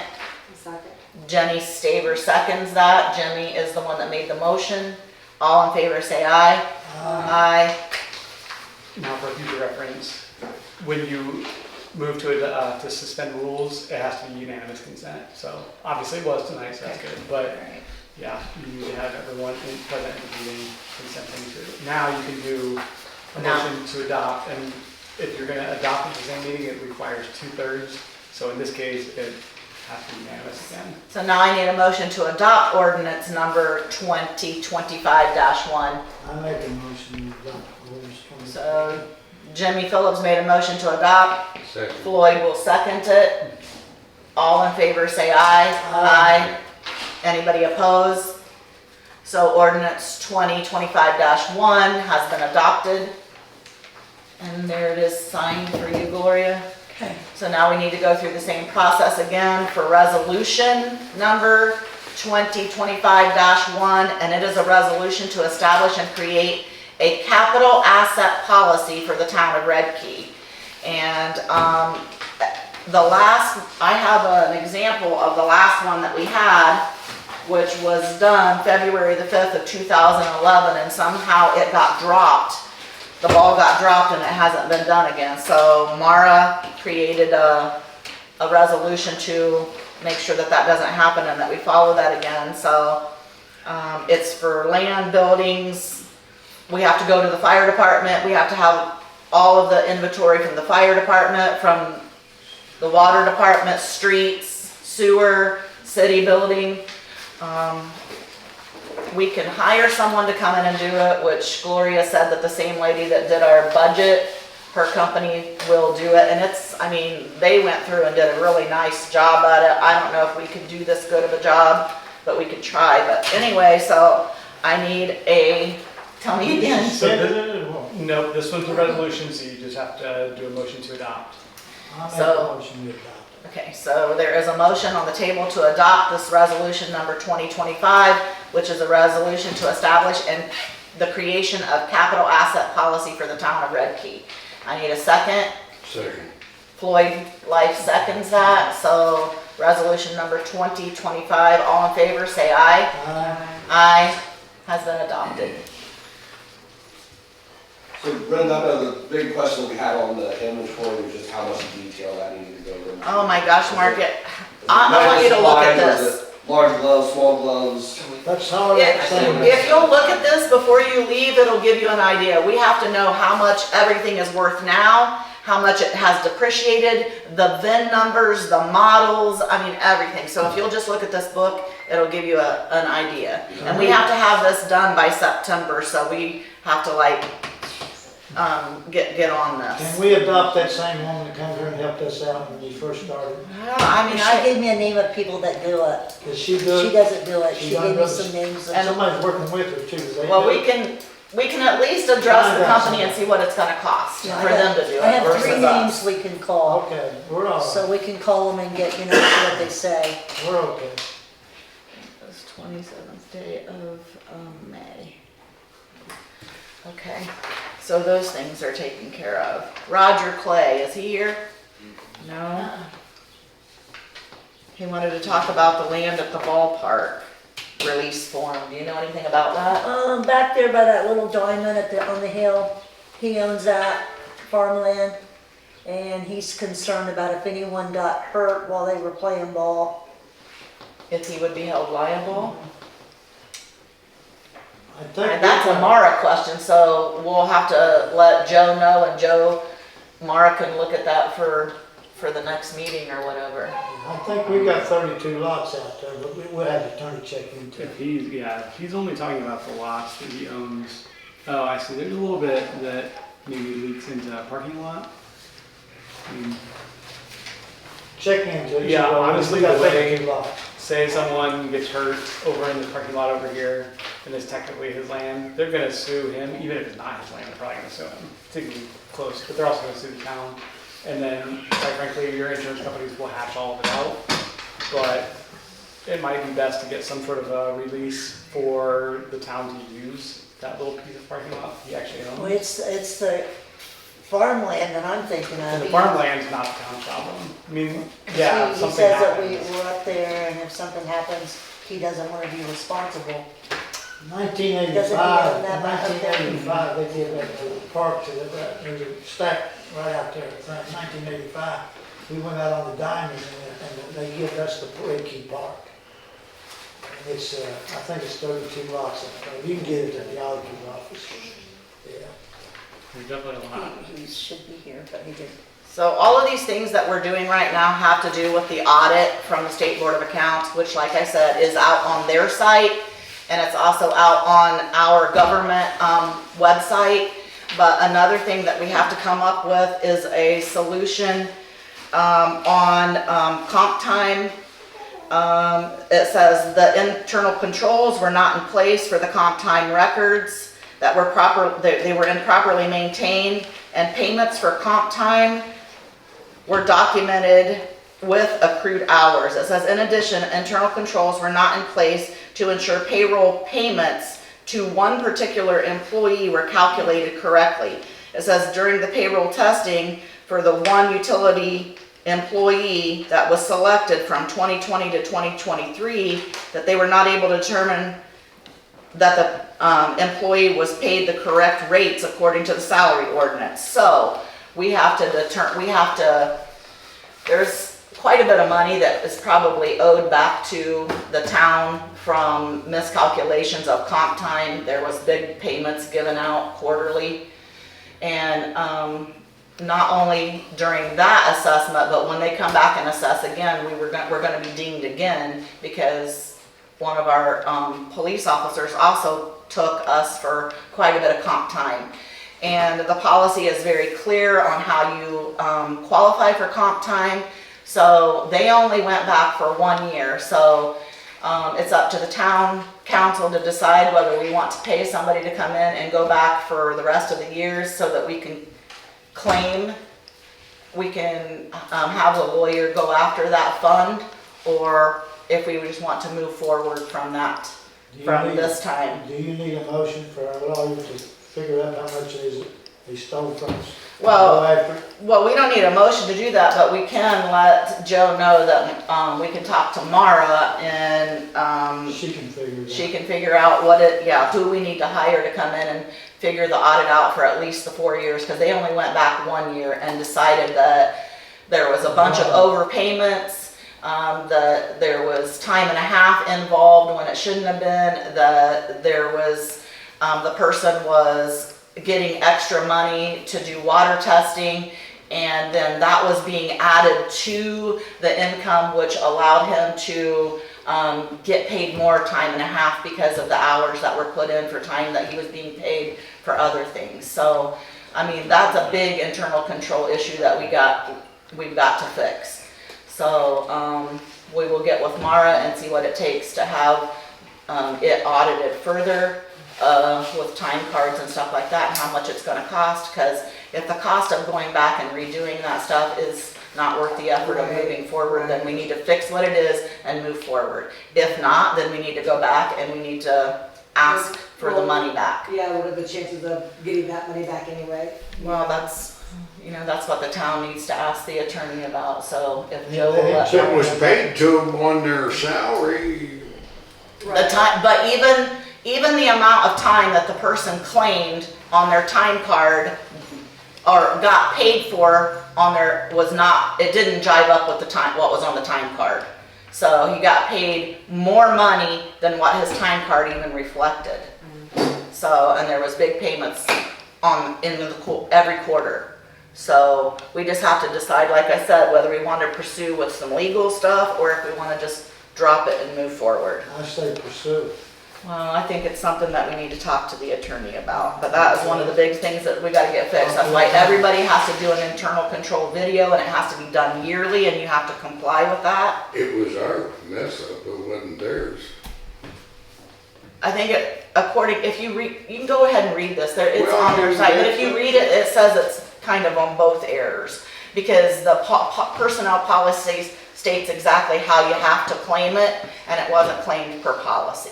Second. Jenny Staver seconds that. Jimmy is the one that made the motion. All in favor say aye. Aye. Now for future reference, when you move to suspend rules, it has to be unanimous consent. So obviously it was tonight, so that's good. But yeah, you need to have everyone present in the meeting consenting to it. Now you can do a motion to adopt, and if you're going to adopt at the same meeting, it requires 2/3. So in this case, it has to be unanimous again. So now I need a motion to adopt ordinance number 2025-1. I make a motion to adopt ordinance 20. So Jimmy Phillips made a motion to adopt. Second. Floyd will second it. All in favor say aye. Aye. Anybody opposed? So ordinance 2025-1 has been adopted. And there it is signed for you, Gloria. Okay. So now we need to go through the same process again for resolution number 2025-1, and it is a resolution to establish and create a capital asset policy for the town of Redkey. And I have an example of the last one that we had, which was done February the 5th of 2011, and somehow it got dropped. The ball got dropped and it hasn't been done again. So Mara created a resolution to make sure that that doesn't happen and that we follow that again. So it's for land, buildings. We have to go to the fire department. We have to have all of the inventory from the fire department, from the water department, streets, sewer, city building. We can hire someone to come in and do it, which Gloria said that the same lady that did our budget, her company will do it. And they went through and did a really nice job at it. I don't know if we could do this good of a job, but we could try. But anyway, so I need tell me again. No, this one's a resolution, so you just have to do a motion to adopt. I make a motion to adopt. Okay, so there is a motion on the table to adopt this resolution number 2025, which is a resolution to establish and the creation of capital asset policy for the town of Redkey. I need a second. Second. Floyd Life seconds that, so resolution number 2025, all in favor, say aye. Aye, has been adopted. So Brenda, I know the big question we had on the inventory was just how much detail that needed to go into. Oh my gosh, Mark, I want you to look at this. Large gloves, small gloves. That's how If you'll look at this before you leave, it'll give you an idea. We have to know how much everything is worth now, how much it has depreciated, the VIN numbers, the models, I mean, everything. So if you'll just look at this book, it'll give you an idea. And we have to have this done by September, so we have to like, get on this. Can we adopt that same woman that comes here and helped us out when we first started? Yeah, I mean, She gave me a name of people that do it. Does she do it? She doesn't do it. She She gave me does? some names. And somebody's working with her too. Do they well, do we it? can at least address the company and see what it's gonna cost Yeah, for them to do it I have versus 3 us. names we can call, Okay, we're all so right. we can call them and get, see what they say. We're okay. It's 27th day of May. Okay, so those things are taken care of. Roger Clay, is he here? No? He wanted to talk about the land at the ballpark release form. Do you know anything about that? Back there by that little diamond on the hill, he owns that farmland, and he's concerned about if anyone got hurt while they were playing ball. If he would be held liable? I think And that's a Mara question, so we'll have to let Joe know, and Joe, Mara can look at that for the next meeting or whatever. I think we got 32 lots out there, but we'll have the attorney check into it. If he's only talking about the lots that he owns. Oh, I see, there's a little bit that maybe leaks into a parking lot. I mean, Check into it. Yeah, So, honestly, we got the way- 32 lots. say someone gets hurt over in the parking lot over here, and it's technically his land, they're gonna sue him, even if it's not his land, they're probably gonna sue him. It's even close, but they're also gonna sue the town. And then, quite frankly, your insurance companies will hash all of it out. But it might be best to get some sort of a release for the town to use that little piece of parking lot he actually owns. Well, it's the farmland that I'm thinking of. And the farmland's not the town's problem. I mean, yeah, He something says that happens. we're up there, and if something happens, he doesn't want to be responsible. 1985, Doesn't he own that back there? 1985, they did that to the park, to there's a stack right out there, 1985. We went out on the diamond and they gave us the Redkey Park. And it's, I think it's 32 lots out there. You can get it at the auditor's office. Yeah. There's definitely a lot. He should be here, but he didn't. So all of these things that we're doing right now have to do with the audit from the State Board of Accounts, which, like I said, is out on their site, and it's also out on our government website. But another thing that we have to come up with is a solution on comp time. It says the internal controls were not in place for the comp time records that were they were improperly maintained, and payments for comp time were documented with accrued hours. It says, in addition, internal controls were not in place to ensure payroll payments to one particular employee were calculated correctly. It says during the payroll testing for the one utility employee that was selected from 2020 to 2023, that they were not able to determine that the employee was paid the correct rates according to the salary ordinance. So we have to there's quite a bit of money that is probably owed back to the town from miscalculations of comp time. There was big payments given out quarterly. And not only during that assessment, but when they come back and assess again, we're going to be dinged again, because one of our police officers also took us for quite a bit of comp time. And the policy is very clear on how you qualify for comp time. So they only went back for 1 year. So it's up to the town council to decide whether we want to pay somebody to come in and go back for the rest of the years so that we can claim, we can have the lawyer go after that fund, or if we just want to move forward from that Do you from need- this time. Do you need a motion for our lawyer to figure out how much it is he stole from us? Well, Go after it? Well, we don't need a motion to do that, but we can let Joe know that, we can talk to Mara and, She can figure it out. she can figure out who we need to hire to come in and figure the audit out for at least the 4 years, because they only went back 1 year and decided that there was a bunch of overpayments, that there was time and a half involved when it shouldn't have been, that there was, the person was getting extra money to do water testing, and then that was being added to the income, which allowed him to get paid more time and a half because of the hours that were put in for time that he was being paid for other things. So, I mean, that's a big internal control issue that we've got to fix. So, we will get with Mara and see what it takes to have it audited further, with time cards and stuff like that, and how much it's gonna cost, because if the cost of going back and redoing that stuff is not worth the effort of moving forward, then we need to fix what it is and move forward. If not, then we need to go back and we need to ask for the money back. Yeah, what are the chances of getting that money back anyway? Well, that's what the town needs to ask the attorney about, so if Joe will let It was paid to them on their salary. the time, but even the amount of time that the person claimed on their time card or got paid for on their it didn't jive up with the time, what was on the time card. So he got paid more money than what his time card even reflected. So, and there was big payments every quarter. So we just have to decide, like I said, whether we want to pursue with some legal stuff or if we want to just drop it and move forward. I say pursue it. Well, I think it's something that we need to talk to the attorney about, but that is one of the big things that we gotta get fixed. That's why everybody has to do an internal control video, and it has to be done yearly, and you have to comply with that. It was our mess up, it wasn't theirs. I think if you read, you can go ahead and read this, it's Well, on their site, but if you read it, it says it's kind of on both errors. Because the personnel policy states exactly how you have to claim it, and it wasn't claimed per policy.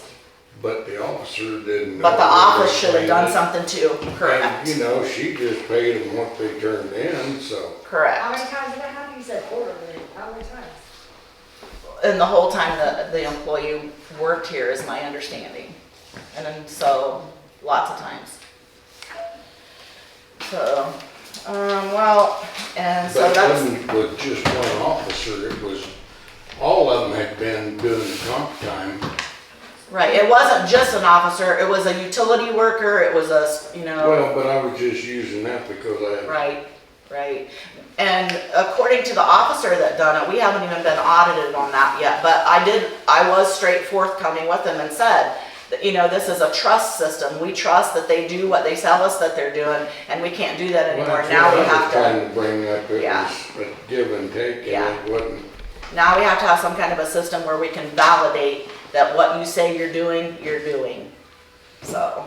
But the officer didn't know. But the office should have done it. something too, correct? And, you know, she just paid them what they turned in, so. Correct. How many times did that happen? You said quarterly. How many times? And the whole time that the employee worked here is my understanding. And then, so, lots of times. So, and so But it that's, wasn't with just one officer, it was, all of them had been doing the comp time. right, it wasn't just an officer, it was a utility worker, it was Well, but I was just using that because I had. Right. And according to the officer that done it, we haven't even been audited on that yet, but I was straight forthcoming with them and said, that, this is a trust system. We trust that they do what they tell us that they're doing, and we can't do that anymore. Well, Now we that's what I have was to, trying to bring up, it Yeah. was a give and take, Yeah. and it wasn't. now we have to have some kind of a system where we can validate that what you say you're doing. So,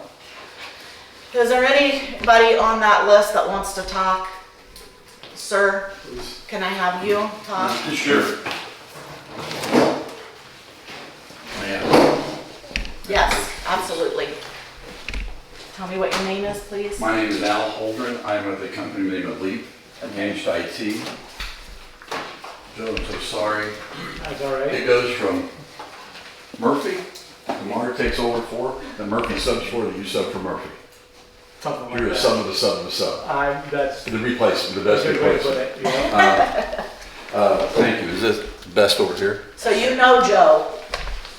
is there anybody on that list that wants to talk? Sir, can I have you talk? Sure. Yes, absolutely. Tell me what your name is, please. My name is Al Holdren. I'm with a company named Leap, Managed IT. Joe, I'm so sorry. That's all right. It goes from Murphy, the Mark takes over for, then Murphy subs for, then you sub for Murphy. Something like You're a that. sub of the sub of the sub. That's The replacement, the a best good way to put replacement. it. Yeah. Thank you. Is this best over here? So you know Joe.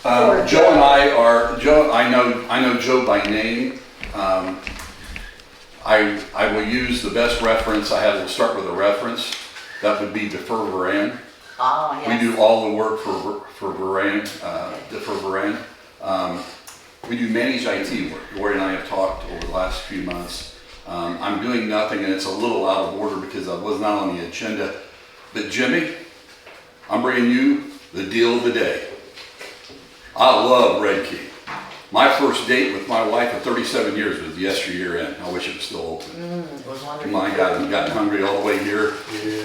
Or Joe and I are, I know Joe by name. I will use the best reference I have. We'll start with a reference. That would be Defer Varan. Ah, yes. We do all the work for Varan, Defer Varan. We do managed IT work. Lori and I have talked over the last few months. I'm doing nothing, and it's a little out of order because I was not on the agenda. But Jimmy, I'm bringing you the deal of the day. I love Redkey. My first date with my wife of 37 years was yesteryear end. I wish it was still open. It was wonderful. My God, I've gotten hungry all the way here,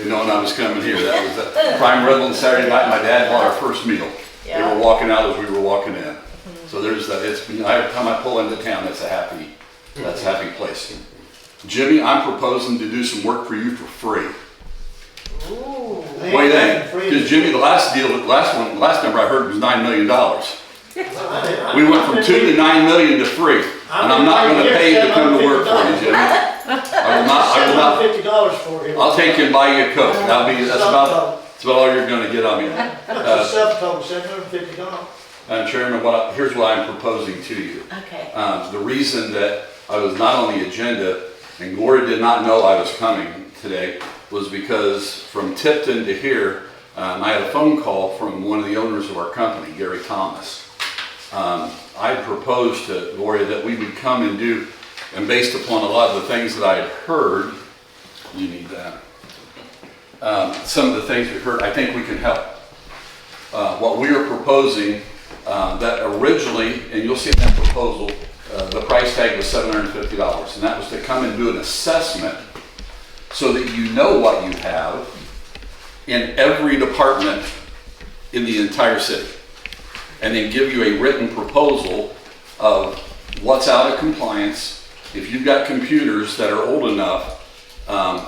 knowing I was coming here. That was the prime Redland Saturday night. My dad bought our first meal. They Yeah. were walking out as we were walking in. So there's that, it's, every time I pull into town, that's a happy place. Jimmy, I'm proposing to do some work for you for free. Ooh. What do you think? Because Jimmy, the last number I heard was $9 million. We went from 2 to 9 million to free. And I'm not gonna pay you to come to work for you, Jimmy. I will not. $750 for him. I'll take you and buy you a Coke. That's about all you're gonna get on me. That's a subtotal, $750. Madam Chairman, here's what I'm proposing to you. Okay. The reason that I was not on the agenda, and Gloria did not know I was coming today, was because from Tipton to here, I had a phone call from one of the owners of our company, Gary Thomas. I proposed to Gloria that we would come and do, and based upon a lot of the things that I had heard, you need that, some of the things we heard, I think we can help. What we are proposing, that originally, and you'll see in that proposal, the price tag was $750, and that was to come and do an assessment so that you know what you have in every department in the entire city, and then give you a written proposal of what's out of compliance. If you've got computers that are old enough,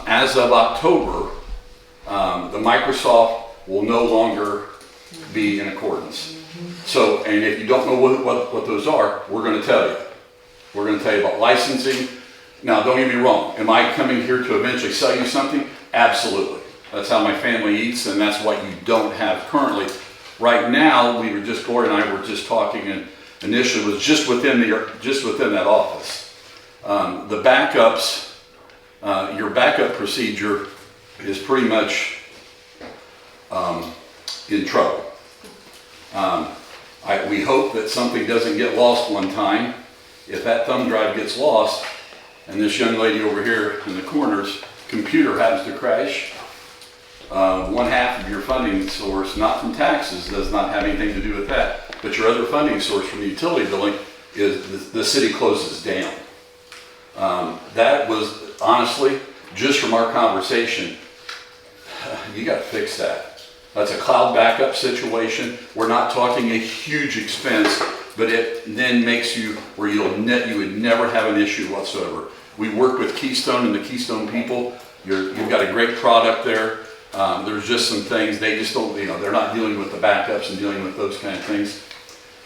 as of October, the Microsoft will no longer be in accordance. So, and if you don't know what those are, we're going to tell you. We're going to tell you about licensing. Now, don't get me wrong. Am I coming here to eventually sell you something? Absolutely. That's how my family eats, and that's what you don't have currently. Right now, Gloria and I were just talking, and initially it was just within that office. The backups, your backup procedure is pretty much in trouble. We hope that something doesn't get lost one time. If that thumb drive gets lost, and this young lady over here in the corner's computer happens to crash, 1/2 of your funding source, not from taxes, does not have anything to do with that, but your other funding source from the utility billing is the city closes down. That was honestly, just from our conversation, you got to fix that. That's a cloud backup situation. We're not talking a huge expense, but it then makes you where you would never have an issue whatsoever. We work with Keystone and the Keystone people. You've got a great product there. There's just some things they just don't, they're not dealing with the backups and dealing with those kind of things.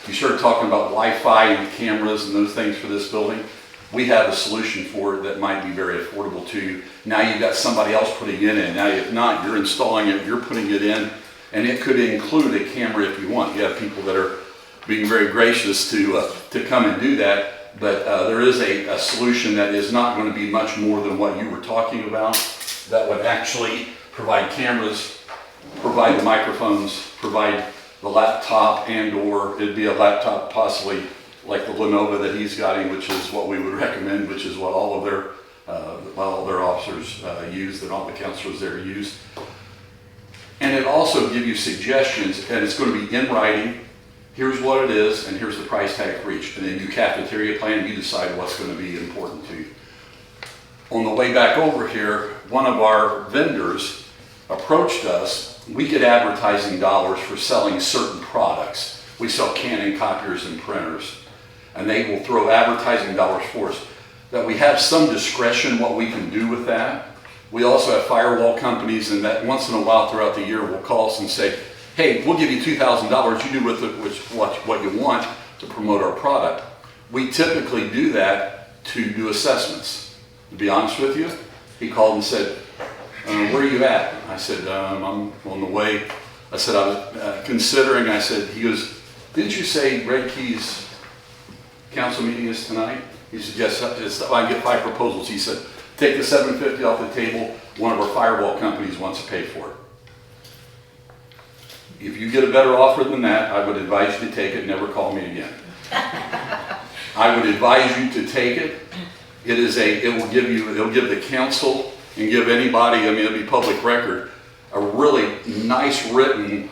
You start talking about Wi-Fi and cameras and those things for this building. We have a solution for it that might be very affordable to you. Now you've got somebody else putting it in. Now if not, you're installing it, you're putting it in, and it could include a camera if you want. You have people that are being very gracious to come and do that, but there is a solution that is not going to be much more than what you were talking about, that would actually provide cameras, provide the microphones, provide the laptop, and/or it'd be a laptop possibly like the Lenovo that he's got, which is what we would recommend, which is what all of their officers use, that all the counselors there use. And it also give you suggestions, and it's going to be in writing. Here's what it is, and here's the price tag for each. And then you cafeteria plan, you decide what's going to be important to you. On the way back over here, one of our vendors approached us. We get advertising dollars for selling certain products. We sell Canon copiers and printers, and they will throw advertising dollars for us. That we have some discretion what we can do with that. We also have firewall companies, and that once in a while throughout the year will call us and say, hey, we'll give you $2,000, you do with it what you want to promote our product. We typically do that to do assessments. To be honest with you, he called and said, where are you at? I said, I'm on the way. I said, I was considering, I said, he goes, didn't you say Redkey's council meeting is tonight? He said, yes, I get 5 proposals. He said, take the $750 off the table, one of our firewall companies wants to pay for it. If you get a better offer than that, I would advise you to take it, never call me again. I would advise you to take it. It'll give the council and give anybody, it'll be public record, a really nice written,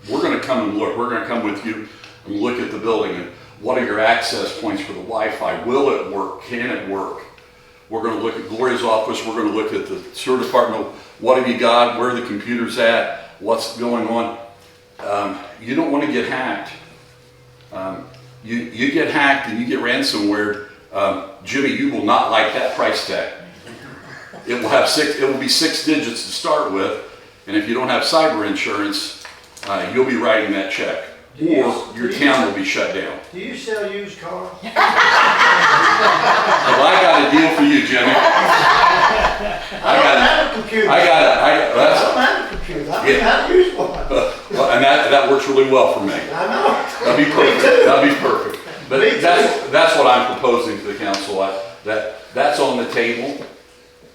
we're going to come and look, we're going to come with you and look at the building, and what are your access points for the Wi-Fi? Will it work? Can it work? We're going to look at Gloria's office, we're going to look at the sewer department, what have you got, where are the computers at, what's going on. You don't want to get hacked. you get hacked and you get ransomware, Jimmy, you will not like that price tag. It will be 6 digits to start with, and if you don't have cyber insurance, you'll be writing that check, or your town will be shut down. Do you sell used cars? Well, I got a deal for you, Jimmy. I don't have a computer. I don't have a computer. I don't know how to use one. Well, and that works really well for me. I know. That'd be perfect. That'd be perfect. But that's what I'm proposing to the council. That's on the table.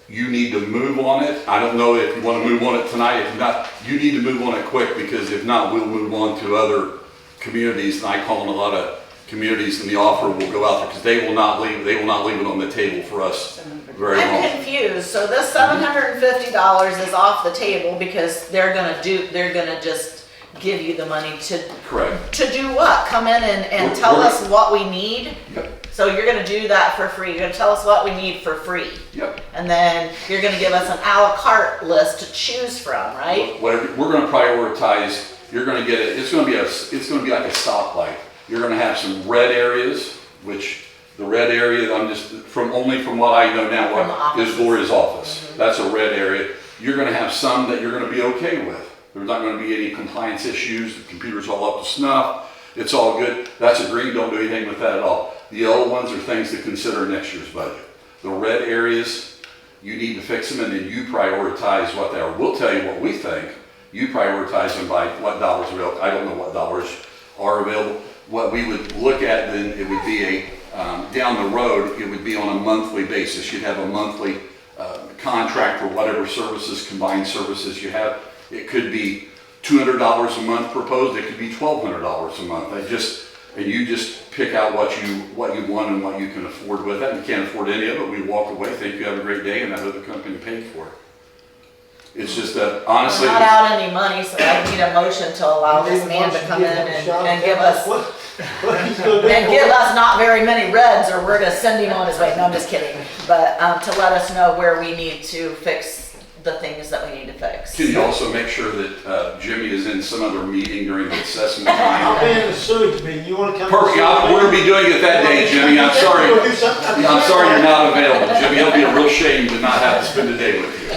You need to move on it. I don't know if you want to move on it tonight. If not, you need to move on it quick, because if not, we'll move on to other communities. And I call in a lot of communities, and the offer will go out there because they will not leave it on the table for us very long. I'm confused. So this $750 is off the table because they're gonna just give you the money to. Correct. To do what? Come in and tell us what we need? Yep. So you're gonna do that for free. You're gonna tell us what we need for free. Yep. And then you're gonna give us an a la carte list to choose from, right? Whatever, we're going to prioritize. You're going to get it. It's going to be like a stoplight. You're going to have some red areas, which the red area, only from what I know now, is Gloria's office. That's a red area. You're going to have some that you're going to be okay with. There's not going to be any compliance issues. The computer's all up to snuff. It's all good. That's a green. Don't do anything with that at all. The yellow ones are things to consider in next year's budget. The red areas, you need to fix them, and then you prioritize what they are. We'll tell you what we think. You prioritize them by what dollars are available. I don't know what dollars are available. What we would look at then, it would be down the road, it would be on a monthly basis. You'd have a monthly contract for whatever services, combined services you have. It could be $200 a month proposed. It could be $1,200 a month. And you just pick out what you want and what you can afford with it. And you can't afford any of it, we walk away, think you have a great day, and that other company paid for it. It's just that, honestly. We're not out any money, so I need a motion to allow this man to come in and give us, and give us not very many reds, or we're gonna send him on his way. No, I'm just kidding. But to let us know where we need to fix the things that we need to fix. Can you also make sure that Jimmy is in some other meeting during the assessment time? I'll be in the sewage meeting. You want to come? Perfect. We're going to be doing it that day, Jimmy. I'm sorry. I'm sorry you're not available, Jimmy. It'll be a real shame to not have to spend a day with you.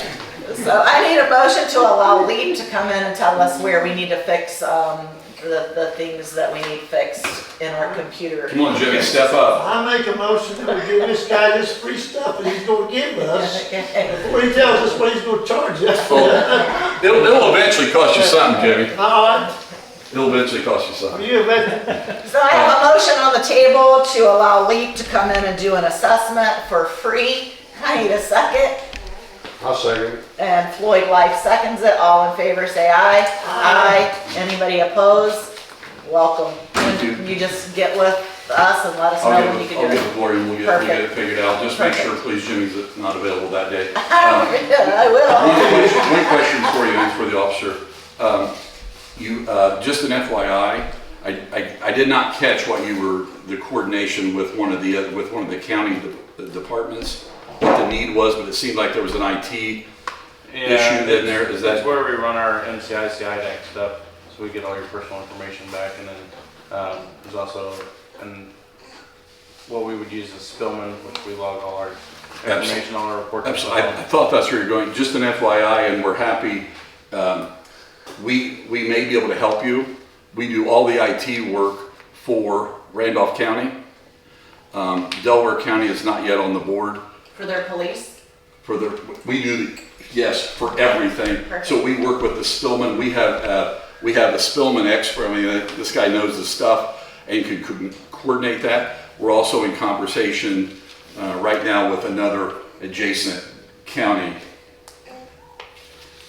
So I need a motion to allow Lee to come in and tell us where we need to fix the things that we need fixed in our computer. Come on, Jimmy, step up. I make a motion that we give this guy this free stuff that he's going to give us before he tells us what he's going to charge us. It'll eventually cost you something, Jimmy. All right. It'll eventually cost you something. So I have a motion on the table to allow Leap to come in and do an assessment for free. I need a second. I'll second it. And Floyd Life seconds it. All in favor say aye. Aye. Anybody opposed? Welcome. You just get with us and let us know when you can do it. I'll get with Gloria and we'll get it figured out. Just make sure, please, Jimmy's not available that day. I will. One question for you and for the officer. Just an FYI, I did not catch what you were, the coordination with one of the county departments, what the need was, but it seemed like there was an IT issue in there. Is that? That's where we run our NCIC IDEM stuff, so we get all your personal information back, and then there's also what we would use is Spillman, which we log all our information, all our reports. Absolutely. I thought that's where you're going. Just an FYI, and we're happy. We may be able to help you. We do all the IT work for Randolph County. Delaware County is not yet on the board. For their police? We do, yes, for everything. Perfect. So we work with the Spillman. We have a Spillman expert. I mean, this guy knows the stuff and can coordinate that. We're also in conversation right now with another adjacent county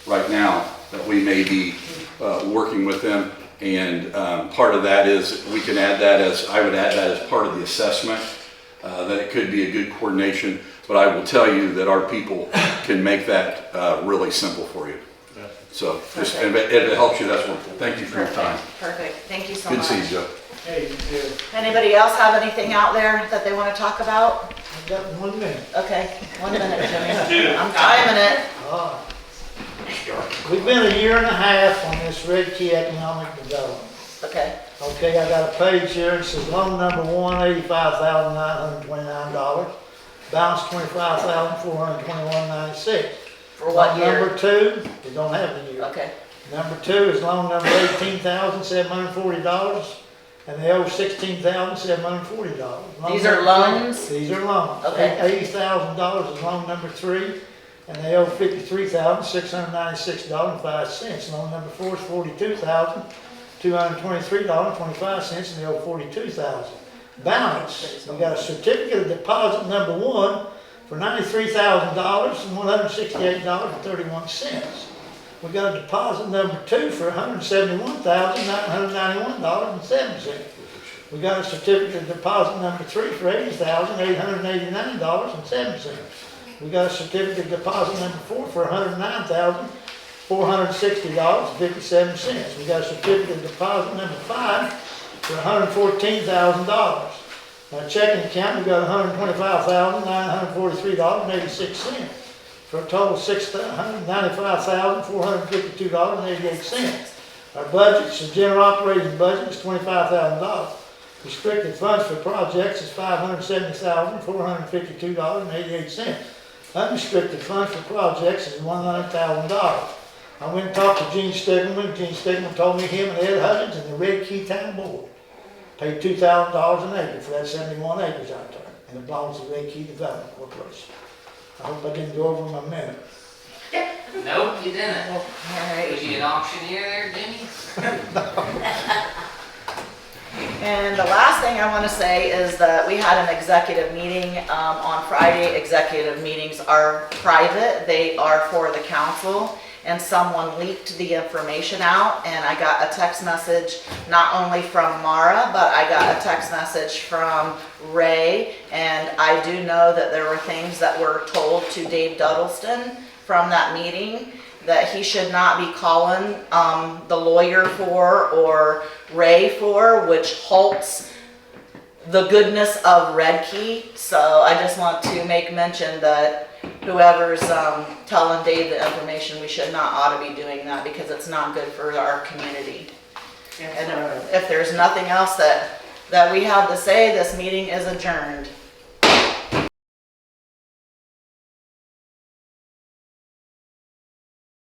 right now that we may be working with them. And part of that is we can add that I would add that as part of the assessment, that it could be a good coordination. But I will tell you that our people can make that really simple for you. Yeah. So just, if it helps you, that's wonderful. Thank you for your time. Perfect. Thank you so Good much. to see you, Joe. Hey, you too. Anybody else have anything out there that they want to talk about? I've got 1 minute. Okay, 1 minute, Jimmy. I'm timing it. We've been a year and a half on this Redkey economic development. Okay. Okay, I got a page here, it says loan number one, $85,929. Balance $25,421.96. For what Loan year? number two, you don't have the year. Okay. Number two is loan number $18,740, and they owe $16,740. These are loans? These are loans. Okay. $80,000 is loan number three, and they owe $53,696.05. Loan number four is $42,223.25, and they owe $42,000. Balance, we got a certificate of deposit number one for $93,168.31. We got a deposit number two for $171,991.07. We got a certificate of deposit number three for $80,889.07. We got a certificate of deposit number four for $109,460.57. We got a certificate of deposit number five for $114,000. Our checking account, we got $125,943.86 for a total of $695,452.88. Our budget, the general operating budget is $25,000. Restricted funds for projects is $570,452.88. Unrestricted funds for projects is $100,000. I went and talked to Gene Stigman. Gene Stigman told me him and Ed Hudgens and the Redkey Town Board paid $2,000 an acre for that 71 acres out there, and it belongs to Redkey Development Corporation. I hope I didn't go over my minute. Nope, you didn't. All right. Was you an auctioneer there, Jimmy? And the last thing I want to say is that we had an executive meeting on Friday. Executive meetings are private. They are for the council. And someone leaked the information out, and I got a text message not only from Mara, but I got a text message from Ray. And I do know that there were things that were told to Dave Duddleston from that meeting that he should not be calling the lawyer for or Ray for, which halts the goodness of Redkey. So I just want to make mention that whoever's telling Dave the information, we should not ought to be doing that because it's not good for our community. And if there's nothing else that we have to say, this meeting is adjourned.